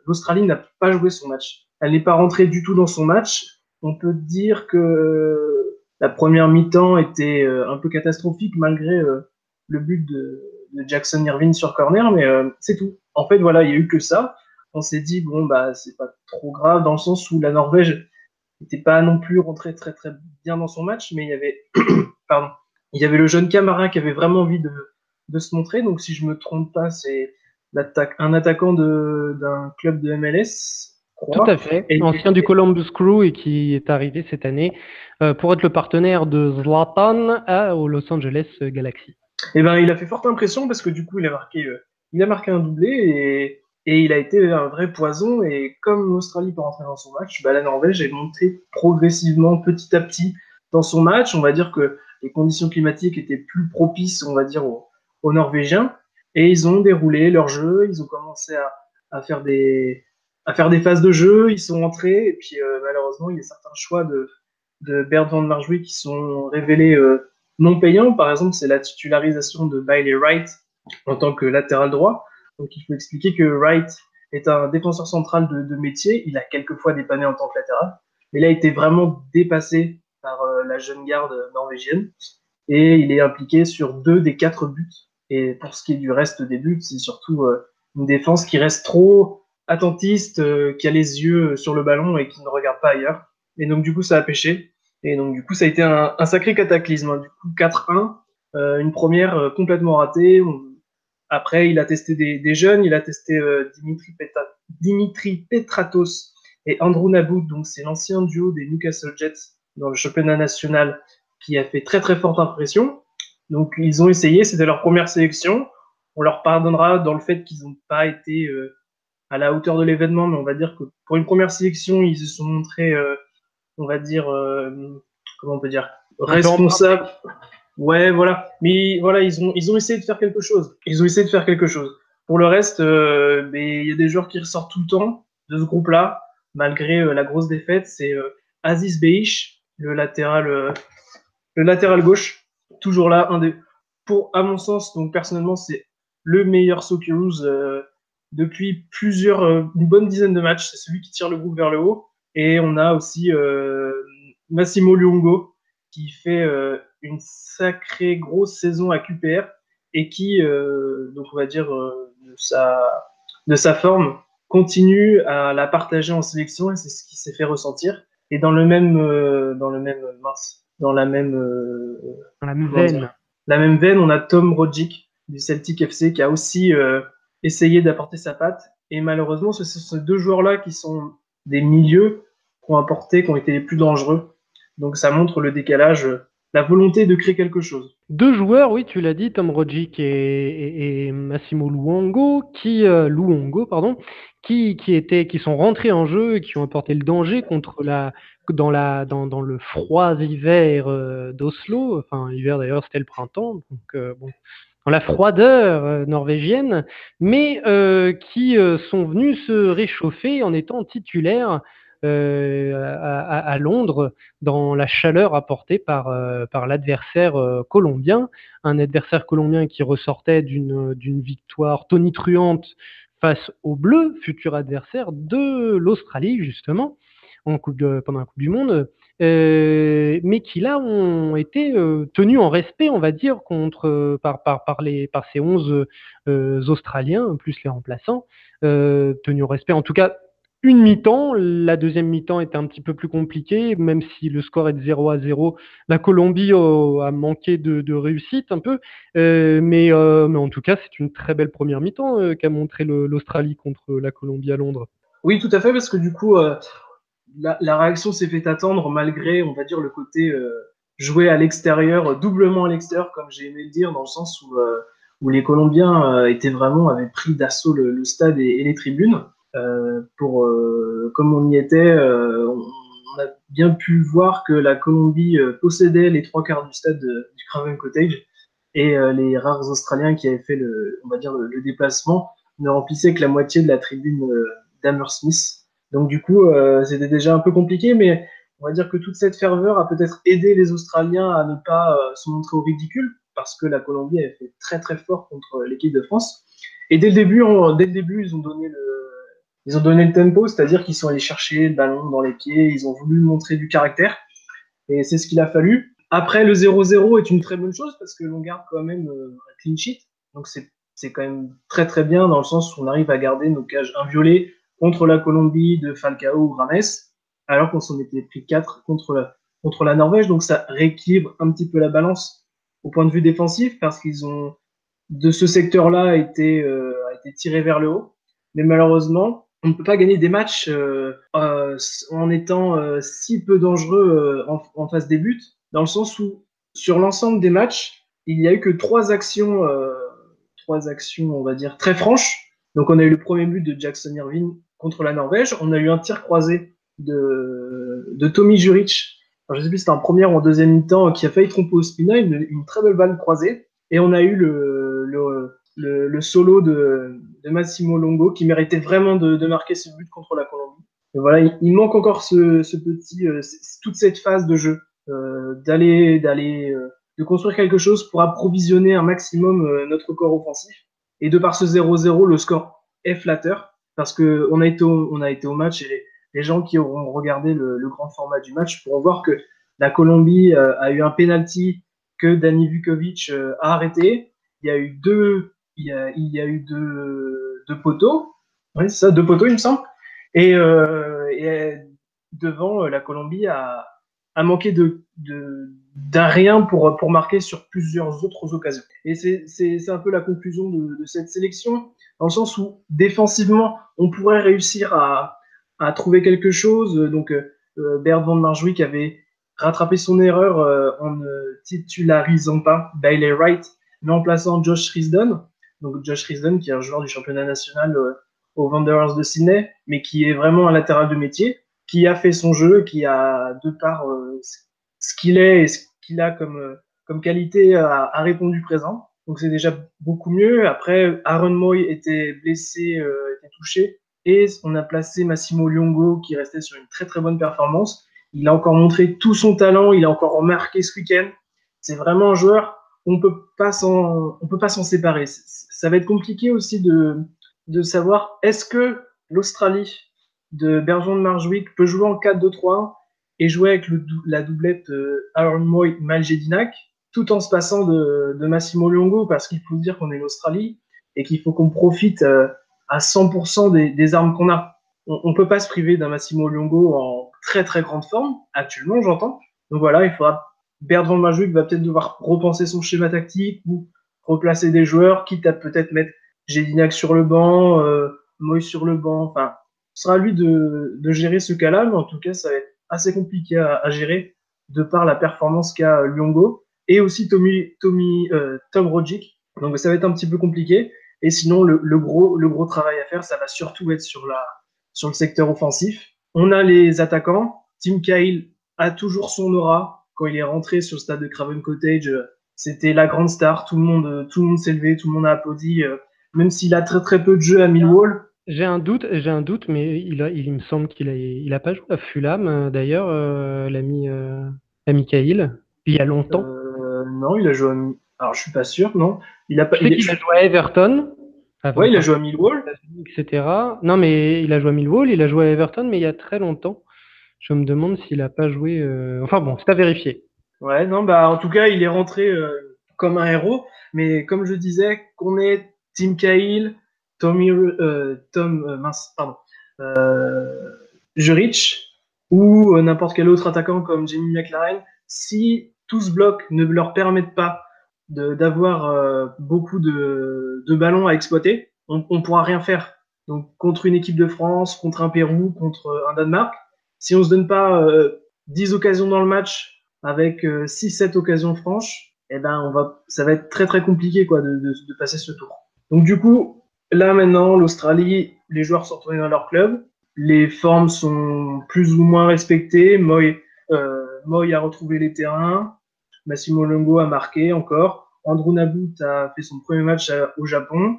l'Australie n'a pas joué son match. Elle n'est pas rentrée du tout dans son match. On peut dire que la première mi-temps était un peu catastrophique malgré le but de Jackson Irvine sur corner, mais c'est tout. En fait, voilà, il n'y a eu que ça. On s'est dit, bon, c'est pas trop grave, dans le sens où la Norvège n'était pas non plus rentrée très très bien dans son match, mais il y avait, pardon, il y avait le jeune Camara qui avait vraiment envie de se montrer. Donc, si je me trompe pas, c'est un attaquant d'un club de MLS. Tout à fait, ancien du Columbus Crew et qui est arrivé cette année pour être le partenaire de Zlatan au Los Angeles Galaxy. Et il a fait forte impression parce que du coup, il a marqué un doublé et il a été un vrai poison. Et comme l'Australie peut rentrer dans son match, la Norvège est montée progressivement, petit à petit, dans son match. On va dire que les conditions climatiques étaient plus propices, on va dire, aux Norvégiens. Et ils ont déroulé leur jeu, ils ont commencé à faire des phases de jeu, ils sont rentrés. Et puis malheureusement, il y a certains choix de Bert van Marwijk qui sont révélés non payant. Par exemple, c'est la titularisation de Bailey Wright en tant que latéral droit. Donc, il faut expliquer que Wright est un défenseur central de métier. Il a quelquefois dépanné en tant que latéral. Mais là, il a été vraiment dépassé par la jeune garde norvégienne. Et il est impliqué sur 2 des 4 buts. Et pour ce qui est du reste des buts, c'est surtout une défense qui reste trop attentiste, qui a les yeux sur le ballon et qui ne regarde pas ailleurs. Et donc, du coup, ça a pêché. Et donc, du coup, ça a été un sacré cataclysme. Hein. Du coup, 4-1, une première complètement ratée. Après, il a testé des jeunes. Il a testé Dimitri Petratos et Andrew Nabout. Donc, c'est l'ancien duo des Newcastle Jets dans le championnat national qui a fait très, très forte impression. Donc, ils ont essayé. C'était leur première sélection. On leur pardonnera dans le fait qu'ils n'ont pas été à la hauteur de l'événement. Mais on va dire que pour une première sélection, ils se sont montrés... on va dire, comment on peut dire, responsable. Ouais, voilà. Mais voilà, ils ont essayé de faire quelque chose. Pour le reste, il y a des joueurs qui ressortent tout le temps de ce groupe-là, malgré la grosse défaite. C'est Aziz Beich, le latéral gauche, toujours là, à mon sens, donc personnellement, c'est le meilleur Socceroos depuis une bonne dizaine de matchs. C'est celui qui tire le groupe vers le haut. Et on a aussi Massimo Luongo qui fait une sacrée grosse saison à QPR et qui, donc on va dire, de sa forme, continue à la partager en sélection et c'est ce qui s'est fait ressentir. Et dans la même veine. La même veine, on a Tom Rogic du Celtic FC qui a aussi essayé d'apporter sa patte. Et malheureusement, ce sont ces deux joueurs-là qui sont des milieux qui ont été les plus dangereux. Donc ça montre le décalage, la volonté de créer quelque chose. Deux joueurs, oui, tu l'as dit, Tom Rogic et Massimo Luongo, qui sont rentrés en jeu et qui ont apporté le danger dans le froid hiver d'Oslo. Enfin, hiver d'ailleurs, c'était le printemps, donc dans la froideur norvégienne, mais qui sont venus se réchauffer en étant titulaires à Londres dans la chaleur apportée par l'adversaire colombien, un adversaire colombien qui ressortait d'une victoire tonitruante face aux Bleus, futur adversaire de l'Australie justement pendant la Coupe du Monde, mais qui là ont été tenus en respect, on va dire, par ces 11 Australiens, plus les remplaçants, tenus en respect, en tout cas une mi-temps. La deuxième mi-temps était un petit peu plus compliquée, même si le score est de 0-0. La Colombie a manqué de réussite un peu, mais en tout cas, c'est une très belle première mi-temps qu'a montré l'Australie contre la Colombie à Londres. Oui, tout à fait, parce que du coup, la réaction s'est fait attendre malgré, on va dire, le côté jouer à l'extérieur, doublement à l'extérieur, comme j'ai aimé le dire, dans le sens où les Colombiens avaient pris d'assaut le stade et les tribunes. Comme on y était, on a bien pu voir que la Colombie possédait les 3/4 du stade du Craven Cottage et les rares Australiens qui avaient fait le déplacement ne remplissaient que la moitié de la tribune d'Hammersmith. Donc du coup, c'était déjà un peu compliqué, mais on va dire que toute cette ferveur a peut-être aidé les Australiens à ne pas se montrer au ridicule, parce que la Colombie avait fait très très fort contre l'équipe de France. Et dès le début, ils ont donné le tempo, c'est-à-dire qu'ils sont allés chercher le ballon dans les pieds, ils ont voulu montrer du caractère, et c'est ce qu'il a fallu. Après, le 0-0 est une très bonne chose, parce que l'on garde quand même un clean sheet, donc c'est quand même très très bien, dans le sens où on arrive à garder nos cages inviolées contre la Colombie de Falcao ou Rames, alors qu'on s'en était pris 4 contre la Norvège, donc ça rééquilibre un petit peu la balance au point de vue défensif, parce qu'ils ont, de ce secteur-là, a été tiré vers le haut, mais malheureusement, on ne peut pas gagner des matchs en étant si peu dangereux en phase des buts, dans le sens où, sur l'ensemble des matchs, il n'y a eu que 3 actions, on va dire, très franches. Donc, on a eu le premier but de Jackson Irvine contre la Norvège. On a eu un tir croisé de Tommy Juric. Alors, je ne sais plus si c'était en première ou en deuxième mi-temps, qui a failli tromper Ospina, une très belle balle croisée. Et on a eu le solo de Massimo Luongo qui méritait vraiment de marquer ce but contre la Colombie. Et voilà, il manque encore toute cette phase de jeu, de construire quelque chose pour approvisionner un maximum notre corps offensif. Et de par ce 0-0, le score est flatteur, parce qu'on a été au match, et les gens qui auront regardé le grand format du match pourront voir que la Colombie a eu un penalty que Dani Vukovic a arrêté. Il y a eu deux poteaux. Oui, c'est ça, 2 poteaux, il me semble. Et devant, la Colombie a manqué d'un rien pour marquer sur plusieurs autres occasions. Et c'est un peu la conclusion de cette sélection, dans le sens où, défensivement, on pourrait réussir à trouver quelque chose. Donc, Bert van Marwijk avait rattrapé son erreur en ne titularisant pas Bailey Wright, mais en plaçant Josh Risdon. Donc Josh Risdon, qui est un joueur du championnat national aux Wanderers de Sydney, mais qui est vraiment un latéral de métier, qui a fait son jeu, qui a, de par ce qu'il est et ce qu'il a comme qualité, a répondu présent. Donc c'est déjà beaucoup mieux. Après, Aaron Moy était blessé, était touché, et on a placé Massimo Luongo, qui restait sur une très très bonne performance. Il a encore montré tout son talent, il a encore remarqué ce week-end. c'est vraiment un joueur où on peut pas s'en séparer. Ça va être compliqué aussi de savoir est-ce que l'Australie de Bergeron de Marjwick peut jouer en 4-2-3-1 et jouer avec la doublette Aaron Mooy, Maljedinak, tout en se passant de Massimo Luongo, parce qu'il faut dire qu'on est l'Australie et qu'il faut qu'on profite à 100% des armes qu'on a. On peut pas se priver d'un Massimo Luongo en très très grande forme, actuellement j'entends. Donc voilà, il faudra Bertrand de Marjwick va peut-être devoir repenser son schéma tactique ou replacer des joueurs, quitte à peut-être mettre Jedinak sur le banc, Moïse sur le banc. Enfin, ce sera à lui de gérer ce cas-là, mais en tout cas, ça va être assez compliqué à gérer de par la performance qu'a Luongo et aussi Tom Rogic. Donc ça va être un petit peu compliqué. Et sinon, le gros travail à faire, ça va surtout être sur le secteur offensif. On a les attaquants. Tim Cahill a toujours son aura. Quand il est rentré sur le stade de Craven Cottage, c'était la grande star. Tout le monde s'est levé, tout le monde a applaudi, même s'il a très très peu de jeux à Millwall. J'ai un doute, mais il me semble qu'il a pas joué à Fulham, d'ailleurs, l'ami Cahill, il y a longtemps. Non, il a joué alors je suis pas sûr, non. Il a joué à Everton. Ouais, il a joué à Millwall. Etc. Non, mais il a joué à Millwall, il a joué à Everton, mais il y a très longtemps. Je me demande s'il a pas joué... Enfin bon, c'est à vérifier. Ouais, non, bah en tout cas, il est rentré comme un héros. Mais comme je disais, qu'on ait Tim Cahill, Juric ou n'importe quel autre attaquant comme Jamie McLaren, si tout ce bloc ne leur permettent pas d'avoir beaucoup de ballons à exploiter, on pourra rien faire. Donc contre une équipe de France, contre un Pérou, contre un Danemark, si on se donne pas 10 occasions dans le match avec 6-7 occasions franches, eh ben ça va être très très compliqué quoi de passer ce tour. Donc du coup, là maintenant, l'Australie, les joueurs sont retournés dans leur club, les formes sont plus ou moins respectées, Moy a retrouvé les terrains, Massimo Luongo a marqué encore, Andrew Nabbout a fait son premier match au Japon.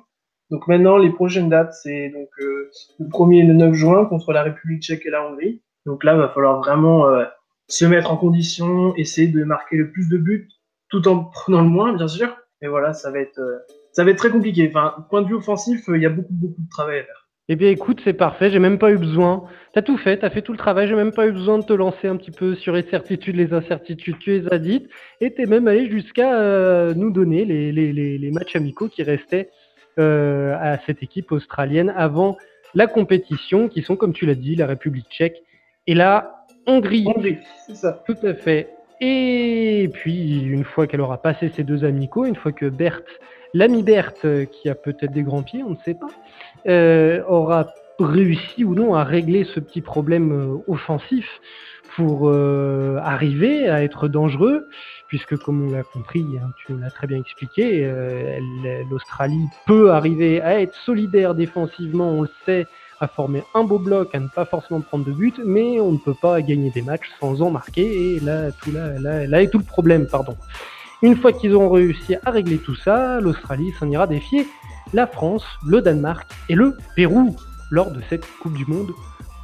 Donc maintenant, les prochaines dates, c'est donc le 1er et le 9 juin contre la République tchèque et la Hongrie. Donc là, il va falloir vraiment se mettre en condition, essayer de marquer le plus de buts, tout en prenant le moins, bien sûr. Mais voilà, ça va être très compliqué. Enfin, point de vue offensif, il y a beaucoup de travail à faire. Eh bien écoute, c'est parfait, j'ai même pas eu besoin. T'as tout fait, t'as fait tout le travail, j'ai même pas eu besoin de te lancer un petit peu sur les certitudes, les incertitudes, tu les as dites. Et t'es même allé jusqu'à nous donner les matchs amicaux qui restaient à cette équipe australienne avant la compétition, qui sont, comme tu l'as dit, la République tchèque et la Hongrie. C'est ça. Tout à fait. Et puis, une fois qu'elle aura passé ces deux amicaux, une fois que l'ami Berthe, qui a peut-être des grands pieds, on ne sait pas, aura réussi ou non à régler ce petit problème offensif pour arriver à être dangereux, puisque comme on l'a compris, hein, tu nous l'as très bien expliqué, l'Australie peut arriver à être solidaire défensivement, on le sait, à former un beau bloc, à ne pas forcément prendre de but, mais on ne peut pas gagner des matchs sans en marquer, et là est tout le problème, pardon. Une fois qu'ils auront réussi à régler tout ça, l'Australie s'en ira défier la France, le Danemark et le Pérou lors de cette Coupe du Monde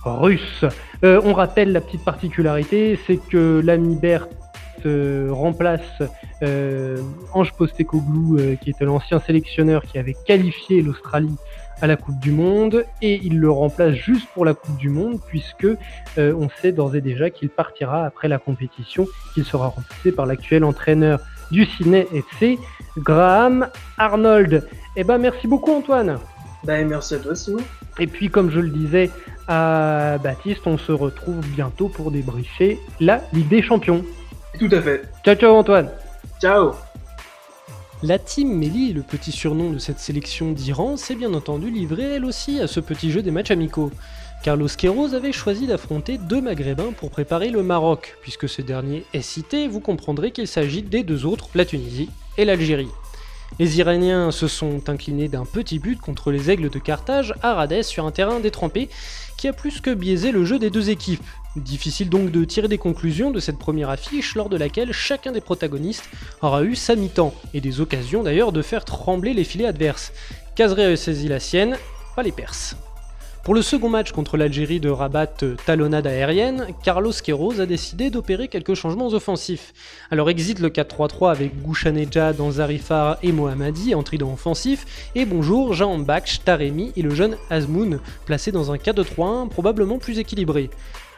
russe. On rappelle la petite particularité, c'est que l'ami Berthe remplace Ange Postecoglou, qui était l'ancien sélectionneur qui avait qualifié l'Australie à la Coupe du Monde, et il le remplace juste pour la Coupe du Monde, puisque on sait d'ores et déjà qu'il partira après la compétition, qu'il sera remplacé par l'actuel entraîneur du Sydney FC, Graham Arnold. Eh ben merci beaucoup Antoine. Merci à toi Simon. Et puis comme je le disais à Baptiste, on se retrouve bientôt pour débriefer la Ligue des Champions. Tout à fait. Ciao Antoine. Ciao. La Team Melli, le petit surnom de cette sélection d'Iran, s'est bien entendu livrée elle aussi à ce petit jeu des matchs amicaux. Carlos Queiroz avait choisi d'affronter deux Maghrébins pour préparer le Maroc, puisque ce dernier est cité, vous comprendrez qu'il s'agit des deux autres, la Tunisie et l'Algérie. Les Iraniens se sont inclinés d'un petit but contre les Aigles de Carthage à Rades sur un terrain détrempé qui a plus que biaisé le jeu des deux équipes. Difficile donc de tirer des conclusions de cette première affiche lors de laquelle chacun des protagonistes aura eu sa mi-temps, et des occasions d'ailleurs de faire trembler les filets adverses. Cazorla a saisi la sienne, pas les Perses. Pour le second match contre l'Algérie de Rabat, talonnade aérienne, Carlos Queiroz a décidé d'opérer quelques changements offensifs. Alors exit le 4-3-3 avec Gouchanedja, Danzarifar et Mohammadi en trident offensif, et bonjour Jean Mbach, Taremi et le jeune Azmoun, placés dans un 4-2-3-1 probablement plus équilibré.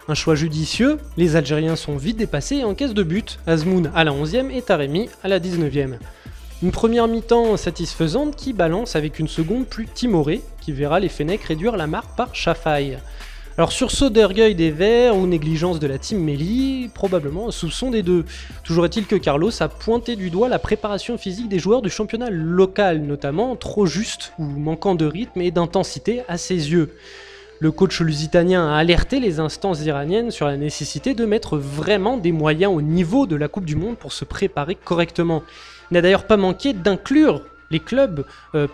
Un choix judicieux, les Algériens sont vite dépassés et encaissent 2 buts, Azmoun à la 11e et Taremi à la 19e. Une première mi-temps satisfaisante qui balance avec une seconde plus timorée, qui verra les Fennecs réduire la marque par Chafaï. Alors sursaut d'orgueil des Verts ou négligence de la team Melli, probablement un soupçon des deux. Toujours est-il que Carlos a pointé du doigt la préparation physique des joueurs du championnat local, notamment trop juste ou manquant de rythme et d'intensité à ses yeux. Le coach lusitanien a alerté les instances iraniennes sur la nécessité de mettre vraiment des moyens au niveau de la Coupe du Monde pour se préparer correctement. Il n'a d'ailleurs pas manqué d'inclure les clubs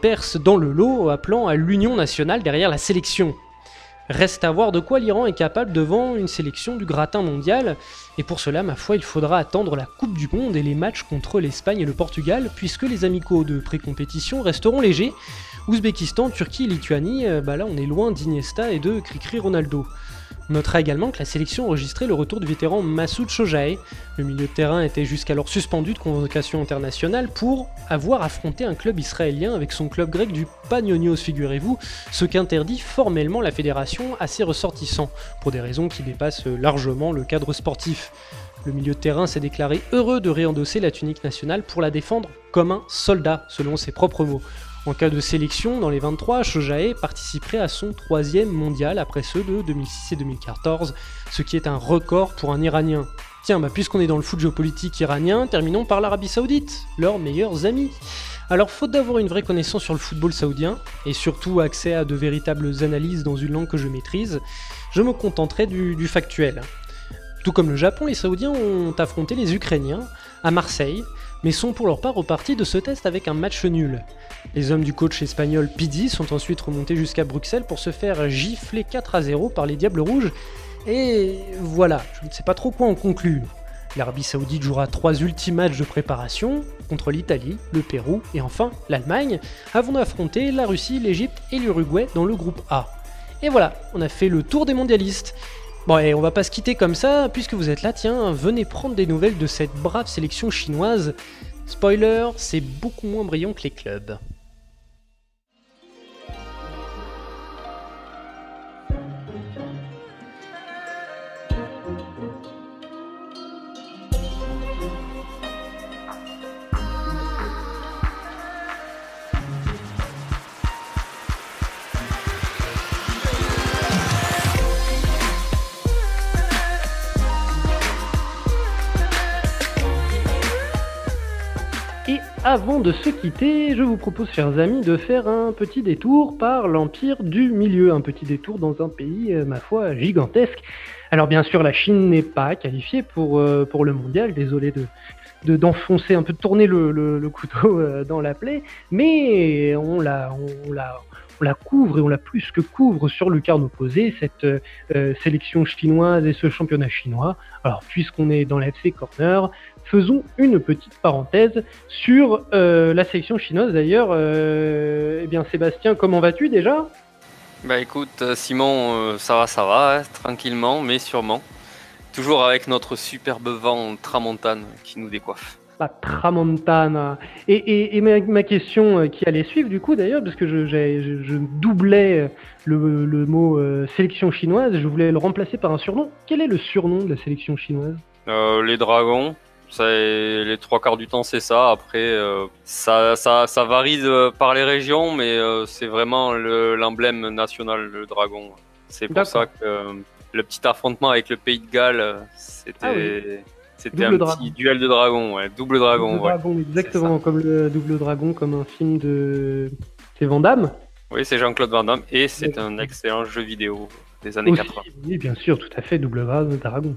perses dans le lot, appelant à l'union nationale derrière la sélection. Reste à voir de quoi l'Iran est capable devant une sélection du gratin mondial, et pour cela, ma foi, il faudra attendre la Coupe du Monde et les matchs contre l'Espagne et le Portugal, puisque les amicaux de pré-compétition resteront légers. Ouzbékistan, Turquie, Lituanie, là on est loin d'Iniesta et de Cricri Ronaldo. On notera également que la sélection enregistrait le retour du vétéran Massoud Chojaei. Le milieu de terrain était jusqu'alors suspendu de convocation internationale pour avoir affronté un club israélien avec son club grec du Panionios, figurez-vous, ce qu'interdit formellement la fédération à ses ressortissants, pour des raisons qui dépassent largement le cadre sportif. Le milieu de terrain s'est déclaré heureux de réendosser la tunique nationale pour la défendre comme un soldat, selon ses propres mots. En cas de sélection, dans les 23, Chojaei participerait à son 3e mondial après ceux de 2006 et 2014, ce qui est un record pour un Iranien. Tiens, puisqu'on est dans le foot géopolitique iranien, terminons par l'Arabie Saoudite, leurs meilleurs amis. Alors, faute d'avoir une vraie connaissance sur le football saoudien, et surtout accès à de véritables analyses dans une langue que je maîtrise, je me contenterai du factuel. Tout comme le Japon, les Saoudiens ont affronté les Ukrainiens à Marseille, mais sont pour leur part repartis de ce test avec un match nul. Les hommes du coach espagnol Pizzi sont ensuite remontés jusqu'à Bruxelles pour se faire gifler 4-0 par les Diables Rouges, et voilà, je ne sais pas trop quoi en conclure. L'Arabie Saoudite jouera 3 ultimes matchs de préparation, contre l'Italie, le Pérou et enfin l'Allemagne, avant d'affronter la Russie, l'Égypte et l'Uruguay dans le groupe A. Et voilà, on a fait le tour des mondialistes. Bon, et on va pas se quitter comme ça, puisque vous êtes là, tiens, venez prendre des nouvelles de cette brave sélection chinoise. Spoiler, c'est beaucoup moins brillant que les clubs. Et avant de se quitter, je vous propose, chers amis, de faire un petit détour par l'Empire du Milieu, un petit détour dans un pays, ma foi, gigantesque. Alors bien sûr, la Chine n'est pas qualifiée pour le mondial, désolé d'enfoncer un peu, de tourner le couteau dans la plaie, mais on la couvre, et on la plus que couvre sur le quart opposé, cette sélection chinoise et ce championnat chinois. Alors puisqu'on est dans la FC Corner, faisons une petite parenthèse sur la sélection chinoise d'ailleurs. Eh bien Sébastien, comment vas-tu déjà ? Bah écoute Simon, ça va, hein, tranquillement mais sûrement. Toujours avec notre superbe vent tramontane qui nous décoiffe. La tramontane. Et ma question qui allait suivre du coup d'ailleurs, parce que je doublais le mot sélection chinoise, je voulais le remplacer par un surnom. Quel est le surnom de la sélection chinoise ? Les dragons. Les 3/4 du temps c'est ça. Après ça varie par les régions, mais c'est vraiment l'emblème national, le dragon. C'est pour ça que le petit affrontement avec le Pays de Galles, c'était un petit duel de dragons, double dragon. Dragon, exactement, comme le double dragon, comme un film de... C'est Van Damme ? Oui, c'est Jean-Claude Van Damme, et c'est un excellent jeu vidéo des années 80. Oui, bien sûr, tout à fait, double dragon.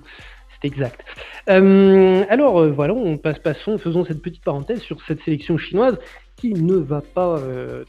C'est exact. Alors, voilà, faisons cette petite parenthèse sur cette sélection chinoise qui ne va pas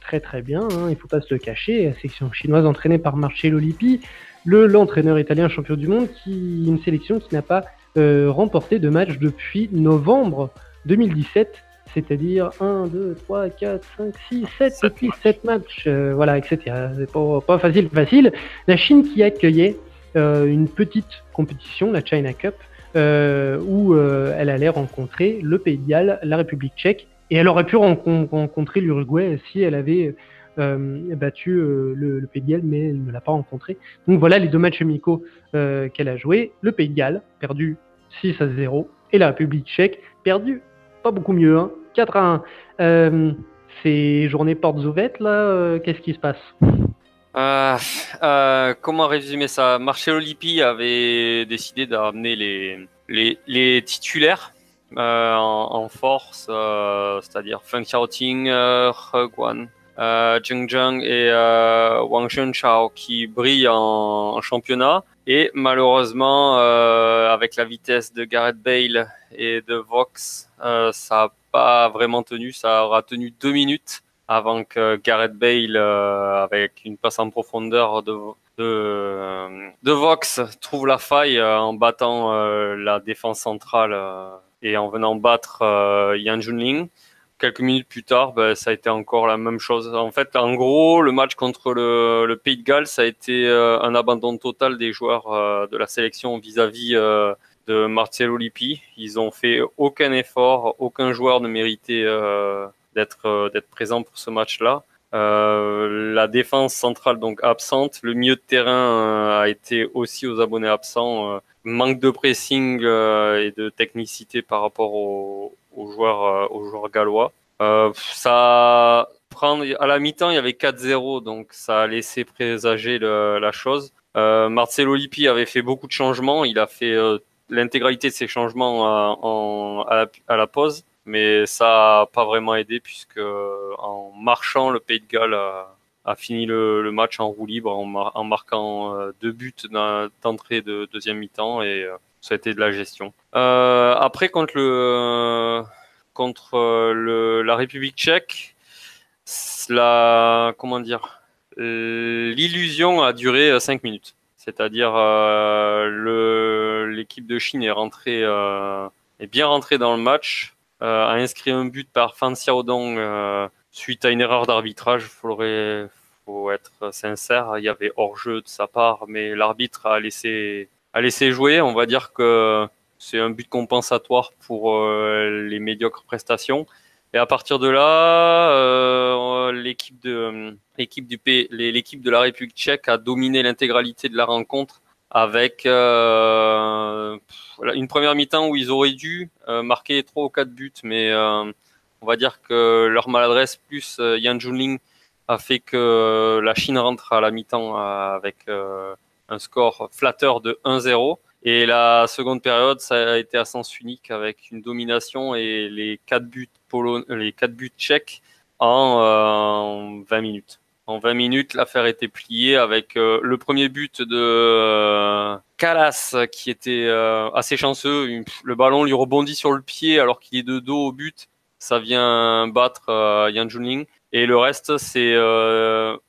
très très bien, hein, il ne faut pas se le cacher. La sélection chinoise entraînée par Marcello Lippi, l'entraîneur italien champion du monde, une sélection qui n'a pas remporté de match depuis novembre 2017, c'est-à-dire 1, 2, 3, 4, 5, 6, 7, Sept depuis matchs. 7 matchs, voilà, etc. C'est pas facile. La Chine qui accueillait une petite compétition, la China Cup, où elle allait rencontrer le Pays de Galles, la République tchèque, et elle aurait pu rencontrer l'Uruguay si elle avait battu le Pays de Galles, mais elle ne l'a pas rencontré. Donc voilà les 2 matchs amicaux qu'elle a joués. Le Pays de Galles, perdu 6-0, et la République tchèque, perdu pas beaucoup mieux, hein, 4-1. Ces journées portes ouvertes, là, qu'est-ce qui se passe? Comment résumer ça? Marcelo Lippi avait décidé d'amener les titulaires en force, c'est-à-dire Feng Xiaoting, He Guan, Zheng Zheng et Wang Shunshao qui brillent en championnat. Et malheureusement, avec la vitesse de Gareth Bale et de Vox, ça n'a pas vraiment tenu. Ça aura tenu 2 minutes avant que Gareth Bale, avec une passe en profondeur de Vox, trouve la faille en battant la défense centrale et en venant battre Yan Junling. Quelques minutes plus tard, ça a été encore la même chose. En fait, en gros, le match contre le Pays de Galles, ça a été un abandon total des joueurs de la sélection vis-à-vis de Marcelo Lippi. Ils ont fait aucun effort, aucun joueur ne méritait d'être présent pour ce match-là. La défense centrale donc absente, le milieu de terrain a été aussi aux abonnés absents. Manque de pressing et de technicité par rapport aux joueurs gallois. Ça prendre à la mi-temps, il y avait 4-0, donc ça a laissé présager la chose. Marcelo Lippi avait fait beaucoup de changements. Il a fait l'intégralité de ses changements à la pause, mais ça n'a pas vraiment aidé puisque en marchant, le Pays de Galles a fini le match en roue libre en marquant 2 buts d'entrée de deuxième mi-temps et ça a été de la gestion. Après contre la République tchèque, comment dire, l'illusion a duré 5 minutes. C'est-à-dire l'équipe de Chine est bien rentrée dans le match, a inscrit un but par Fan Xiaodong suite à une erreur d'arbitrage. Faut être sincère, il y avait hors-jeu de sa part, mais l'arbitre a laissé jouer. On va dire que c'est un but compensatoire pour les médiocres prestations. Et à partir de là, l'équipe de la République tchèque a dominé l'intégralité de la rencontre avec une première mi-temps où ils auraient dû marquer 3 ou 4 buts, mais on va dire que leur maladresse plus Yan Junling a fait que la Chine rentre à la mi-temps avec un score flatteur de 1-0. Et la seconde période, ça a été à sens unique avec une domination et les 4 buts tchèques en 20 minutes. En 20 minutes, l'affaire était pliée avec le premier but de Kalas qui était assez chanceux. Le ballon lui rebondit sur le pied alors qu'il est de dos au but. Ça vient battre Yan Junling. Et le reste, c'est 2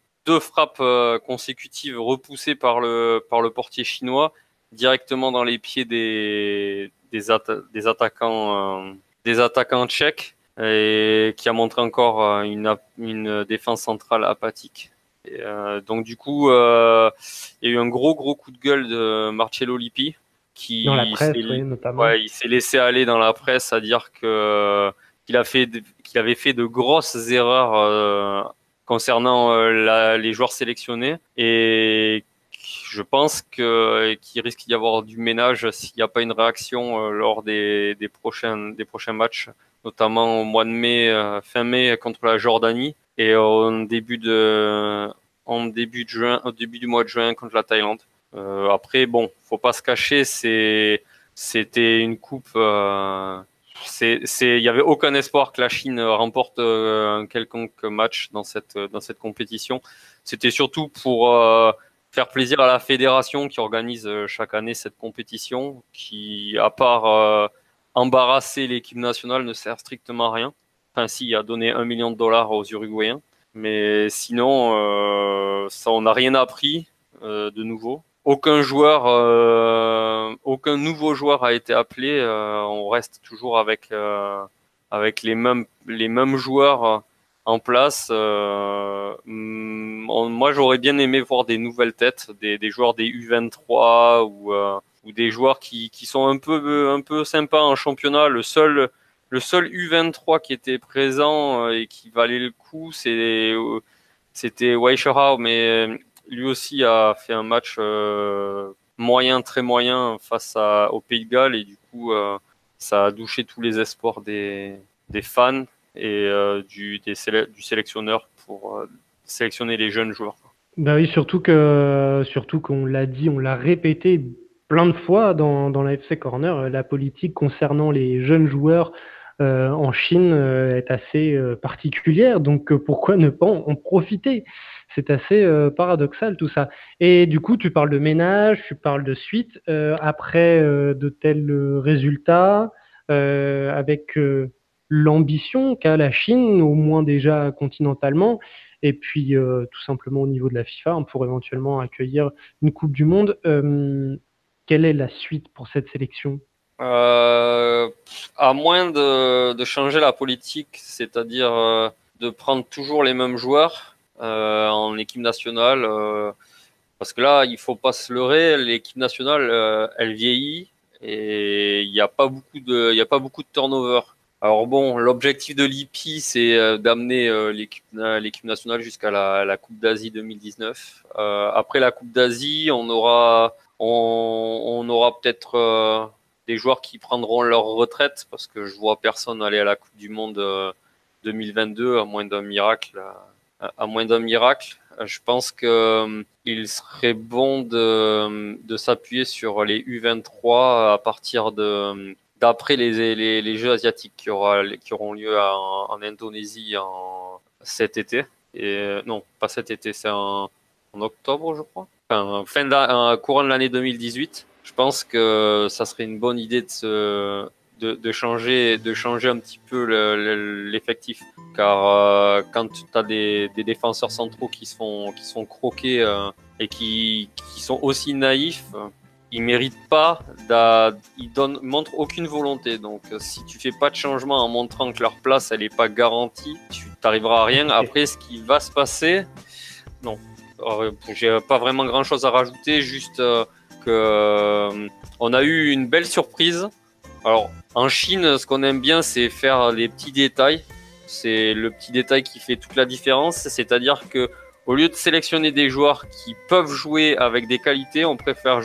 frappes consécutives repoussées par le portier chinois directement dans les pieds des attaquants tchèques et qui a montré encore une défense centrale apathique. Et, donc du coup, il y a eu un gros coup de gueule de Marcelo Lippi qui Dans la presse, oui, notamment. Ouais, il s'est laissé aller dans la presse à dire qu'il avait fait de grosses erreurs concernant les joueurs sélectionnés et je pense qu'il risque d'y avoir du ménage s'il n'y a pas une réaction lors des prochains matchs, notamment au mois de mai, fin mai contre la Jordanie et au début du mois de juin contre la Thaïlande. Après, bon, faut pas se cacher, c'était une coupe. Il y avait aucun espoir que la Chine remporte un quelconque match dans cette compétition. C'était surtout pour faire plaisir à la fédération qui organise chaque année cette compétition, qui, à part embarrasser l'équipe nationale, ne sert strictement à rien. Enfin, si, a donné $1 million aux Uruguayens. Mais sinon, ça, on n'a rien appris de nouveau. Aucun nouveau joueur a été appelé. On reste toujours avec avec les mêmes joueurs en place. Moi, j'aurais bien aimé voir des nouvelles têtes, des joueurs des U23 ou des joueurs qui sont un peu sympas en championnat. Le seul U23 qui était présent et qui valait le coup, c'était Weicherau, mais lui aussi a fait un match moyen, très moyen face au Pays de Galles, et du coup ça a douché tous les espoirs des fans et du sélectionneur pour sélectionner les jeunes joueurs. Bah oui, surtout qu'on l'a dit, on l'a répété plein de fois dans la FC Corner, la politique concernant les jeunes joueurs en Chine est assez particulière, donc pourquoi ne pas en profiter? C'est assez paradoxal tout ça. Et du coup, tu parles de ménage, tu parles de suite, après de tels résultats, avec l'ambition qu'a la Chine, au moins déjà continentalement, et puis tout simplement au niveau de la FIFA, pour éventuellement accueillir une Coupe du Monde. Quelle est la suite pour cette sélection? À moins de changer la politique, c'est-à-dire de prendre toujours les mêmes joueurs en équipe nationale, parce que là, il faut pas se leurrer, l'équipe nationale, elle vieillit et il n'y a pas beaucoup de turnover. Alors bon, l'objectif de l'IPI, c'est d'amener l'équipe nationale jusqu'à la Coupe d'Asie 2019. Après la Coupe d'Asie, on aura peut-être des joueurs qui prendront leur retraite, parce que je vois personne aller à la Coupe du Monde 2022 à moins d'un miracle. Je pense que il serait bon de s'appuyer sur les U23 à partir d'après les Jeux asiatiques qui auront lieu en Indonésie cet été. Et non, pas cet été, c'est en octobre, je crois. Enfin, courant de l'année 2018. Je pense que ça serait une bonne idée de changer un petit peu l'effectif, car quand tu as des défenseurs centraux qui sont croqués et qui sont aussi naïfs, ils méritent pas, ils montrent aucune volonté. Donc si tu fais pas de changement en montrant que leur place elle est pas garantie, tu t'arriveras à rien. Après, ce qui va se passer, non, j'ai pas vraiment grand chose à rajouter, juste on a eu une belle surprise. Alors en Chine, ce qu'on aime bien, c'est faire les petits détails. C'est le petit détail qui fait toute la différence. C'est-à-dire que au lieu de sélectionner des joueurs qui peuvent jouer avec des qualités, on préfère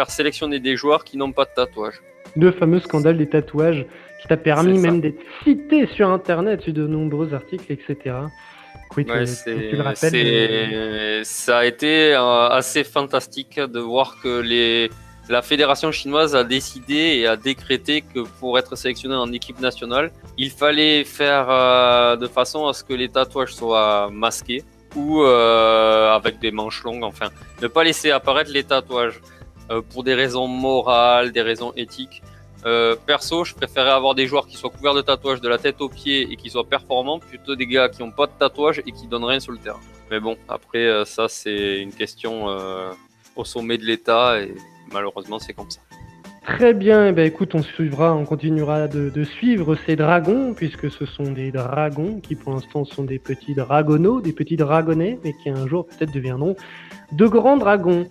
sélectionner des joueurs qui n'ont pas de tatouage. Le fameux scandale des tatouages qui t'a permis même d'être cité sur Internet sur de nombreux articles, etc. Oui, tu le rappelles. Ça a été assez fantastique de voir que la fédération chinoise a décidé et a décrété que pour être sélectionné en équipe nationale, il fallait faire de façon à ce que les tatouages soient masqués ou avec des manches longues. Enfin, ne pas laisser apparaître les tatouages pour des raisons morales, des raisons éthiques. Perso, je préférais avoir des joueurs qui soient couverts de tatouages de la tête aux pieds et qui soient performants, plutôt des gars qui n'ont pas de tatouage et qui donnent rien sur le terrain. Mais bon, après ça c'est une question au sommet de l'État et malheureusement c'est comme ça. Très bien, et ben écoute, on continuera de suivre ces dragons, puisque ce sont des dragons qui pour l'instant sont des petits dragonneaux, des petits dragonnets, mais qui un jour peut-être deviendront de grands dragons.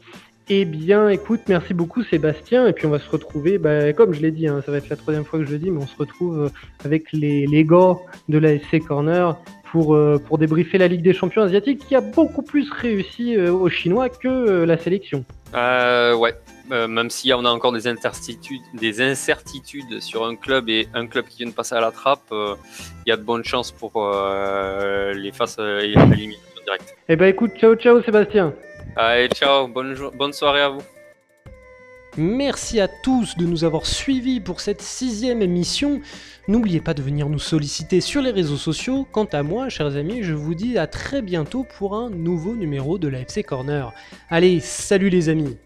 Eh bien, écoute, merci beaucoup Sébastien, et puis on va se retrouver, comme je l'ai dit, ça va être la 3e fois que je le dis, mais on se retrouve avec les gars de la FC Corner pour débriefer la Ligue des Champions asiatiques, qui a beaucoup plus réussi aux Chinois que la sélection. Ouais, même s'il y en a encore des incertitudes sur un club et un club qui vient de passer à la trappe, il y a de bonnes chances pour les faces à l'élimination directe. Eh ben écoute, ciao Sébastien. Allez, ciao, bonne soirée à vous. Merci à tous de nous avoir suivis pour cette 6e émission. N'oubliez pas de venir nous solliciter sur les réseaux sociaux. Quant à moi, chers amis, je vous dis à très bientôt pour un nouveau numéro de la FC Corner. Allez, salut les amis!